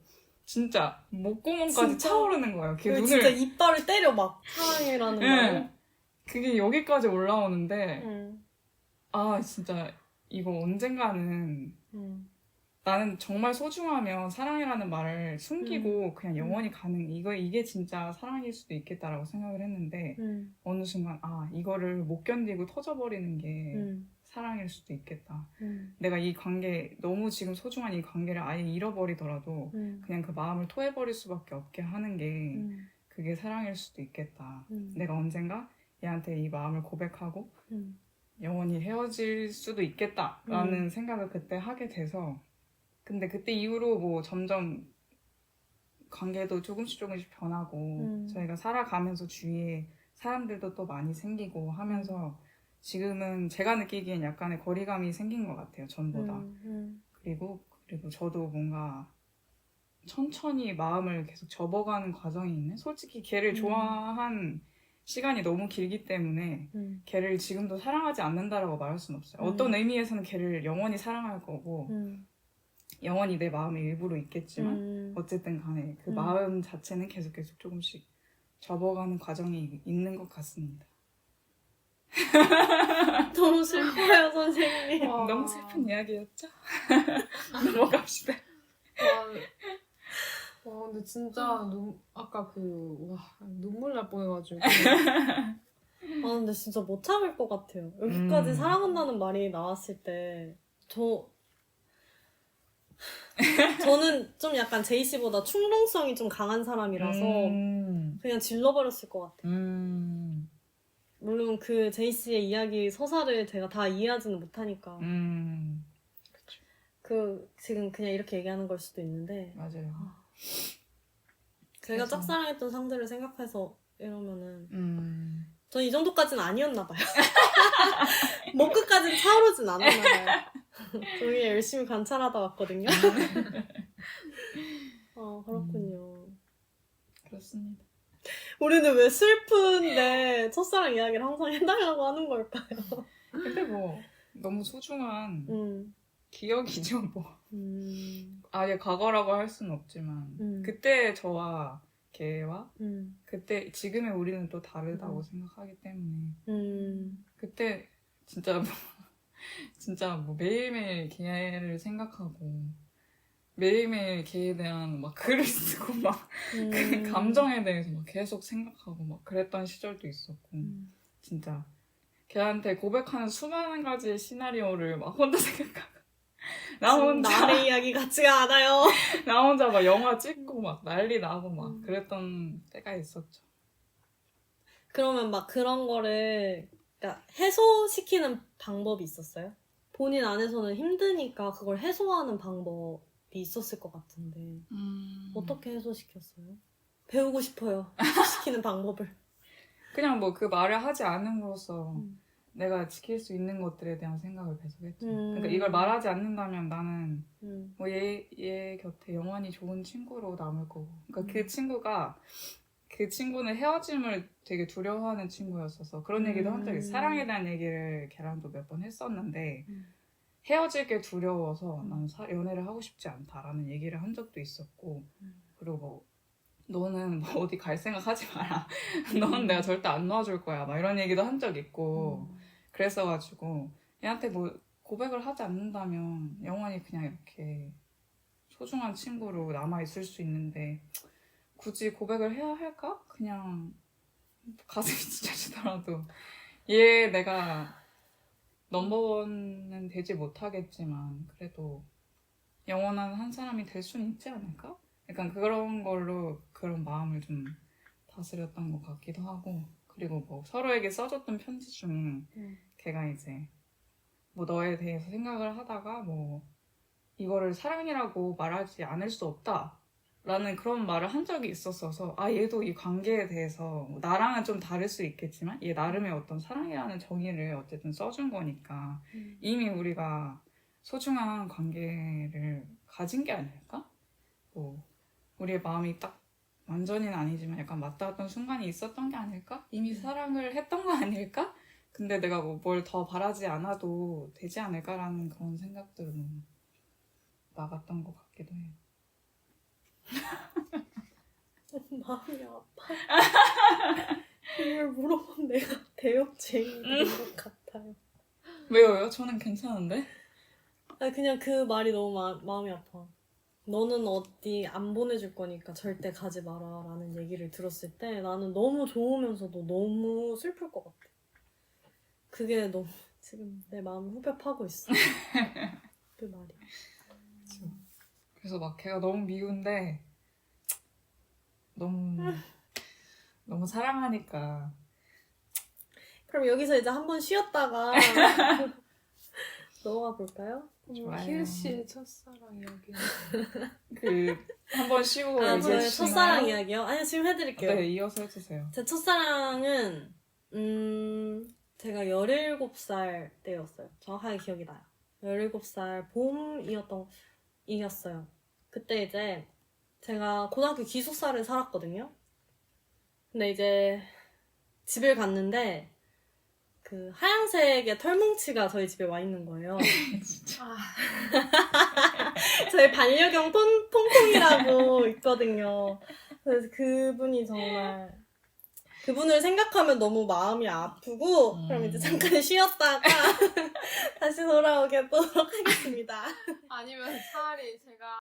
진짜 목구멍까지 진짜? 차오르는 거예요. 그 진짜 이빨을 때려 막 사랑이라는 말을. 네. 그게 여기까지 올라오는데 진짜 이거 언젠가는 나는 정말 소중하면 사랑이라는 말을 숨기고 그냥 영원히 가는 이게 진짜 사랑일 수도 있겠다라고 생각을 했는데 어느 순간 이거를 못 견디고 터져버리는 게 사랑일 수도 있겠다. 내가 이 관계 너무 지금 소중한 이 관계를 아예 잃어버리더라도 그냥 그 마음을 토해버릴 수밖에 없게 하는 게 그게 사랑일 수도 있겠다. 내가 언젠가 얘한테 이 마음을 고백하고 영원히 헤어질 수도 있겠다라는 생각을 그때 하게 돼서 근데 그때 이후로 뭐 점점 관계도 조금씩 변하고 저희가 살아가면서 주위에 사람들도 또 많이 생기고 하면서 지금은 제가 느끼기엔 약간의 거리감이 생긴 것 같아요. 전보다. 그리고 저도 뭔가 천천히 마음을 계속 접어가는 과정이 있는 솔직히 걔를 좋아한 시간이 너무 길기 때문에 걔를 지금도 사랑하지 않는다라고 말할 수는 없어요. 어떤 의미에서는 걔를 영원히 사랑할 거고 영원히 내 마음의 일부로 있겠지만 어쨌든 간에 그 마음 자체는 계속 조금씩 접어가는 과정이 있는 것 같습니다. 너무 슬퍼요, 선생님. 너무 슬픈 이야기였죠? 넘어갑시다. 근데 진짜 아까 눈물 날 뻔해가지고. 근데 진짜 못 참을 것 같아요. 여기까지 사랑한다는 말이 나왔을 때 저는 좀 약간 제이씨보다 충동성이 좀 강한 사람이라서 그냥 질러버렸을 것 같아요. 물론 그 제이씨의 이야기 서사를 제가 다 이해하지는 못하니까 지금 그냥 이렇게 얘기하는 걸 수도 있는데 맞아요. 제가 짝사랑했던 상대를 생각해서 이러면은 전 이 정도까지는 아니었나 봐요. 목 끝까지는 차오르진 않았나 봐요. 저희 열심히 관찰하다 왔거든요. 그렇군요. 그렇습니다. 우리는 왜 슬픈데 첫사랑 이야기를 항상 해달라고 하는 걸까요? 근데 뭐 너무 소중한 기억이죠 뭐. 아예 과거라고 할 수는 없지만 그때 저와 걔와 그때 지금의 우리는 또 다르다고 생각하기 때문에 그때 진짜 뭐 매일매일 걔를 생각하고 매일매일 걔에 대한 막 글을 쓰고 막 그 감정에 대해서 막 계속 생각하고 막 그랬던 시절도 있었고 진짜 걔한테 고백하는 수많은 가지의 시나리오를 막 혼자 생각하고 나 혼자 남의 이야기 같지가 않아요. 나 혼자 막 영화 찍고 막 난리 나고 막 그랬던 때가 있었죠. 그러면 막 그런 거를 그러니까 해소시키는 방법이 있었어요? 본인 안에서는 힘드니까 그걸 해소하는 방법이 있었을 것 같은데 어떻게 해소시켰어요? 배우고 싶어요. 해소시키는 방법을. 그냥 뭐 그 말을 하지 않음으로써 내가 지킬 수 있는 것들에 대한 생각을 계속했죠. 그러니까 이걸 말하지 않는다면 나는 뭐 얘 곁에 영원히 좋은 친구로 남을 거고. 그러니까 그 친구는 헤어짐을 되게 두려워하는 친구였어서 그런 얘기도 한 적이 있어요. 사랑에 대한 얘기를 걔랑도 몇 번 했었는데 헤어질 게 두려워서 난 연애를 하고 싶지 않다라는 얘기를 한 적도 있었고 그리고 뭐 너는 뭐 어디 갈 생각 하지 마라. 너는 내가 절대 안 놓아줄 거야. 막 이런 얘기도 한 적 있고 그랬어가지고 얘한테 뭐 고백을 하지 않는다면 영원히 그냥 이렇게 소중한 친구로 남아있을 수 있는데 굳이 고백을 해야 할까? 그냥 가슴이 찢어지더라도 얘 내가 넘버원은 되지 못하겠지만 그래도 영원한 한 사람이 될 수는 있지 않을까? 약간 그런 걸로 그런 마음을 좀 다스렸던 것 같기도 하고 그리고 뭐 서로에게 써줬던 편지 중에 걔가 이제 뭐 너에 대해서 생각을 하다가 뭐 이거를 사랑이라고 말하지 않을 수 없다 라는 그런 말을 한 적이 있었어서 아 얘도 이 관계에 대해서 뭐 나랑은 좀 다를 수 있겠지만 얘 나름의 어떤 사랑이라는 정의를 어쨌든 써준 거니까 이미 우리가 소중한 관계를 가진 게 아닐까? 뭐 우리의 마음이 딱 완전히는 아니지만 약간 맞닿았던 순간이 있었던 게 아닐까? 이미 사랑을 했던 거 아닐까? 근데 내가 뭐 뭘 더 바라지 않아도 되지 않을까라는 그런 생각들로 나갔던 것 같기도 해요. 마음이 아파. 이걸 물어본 내가 대역죄인인 것 같아요. 왜요? 저는 괜찮은데? 아니, 그냥 그 말이 너무 마음이 아파. 너는 어디 안 보내줄 거니까 절대 가지 마라 라는 얘기를 들었을 때 나는 너무 좋으면서도 너무 슬플 것 같아. 그게 너무 지금 내 마음을 후벼 파고 있어. 그 말이. 그래서 막 걔가 너무 미운데 너무 사랑하니까 그럼 여기서 이제 한번 쉬었다가 넘어가 볼까요? 좋아요. 키우 씨의 첫사랑 이야기. 그 한번 쉬고 아, 이제 저의 첫사랑 쉬나요? 이야기요? 아니요, 지금 해드릴게요. 네, 이어서 해주세요. 제 첫사랑은 제가 17살 때였어요. 정확하게 기억이 나요. 17살 봄이었어요. 그때 이제 제가 고등학교 기숙사를 살았거든요. 근데 이제 집을 갔는데 그 하얀색의 털뭉치가 저희 집에 와 있는 거예요. 아, 저희 반려견 통통이라고 있거든요. 그래서 그분을 생각하면 너무 마음이 아프고 그럼 이제 잠깐 쉬었다가 다시 돌아오도록 하겠습니다. 아니면 차라리 제가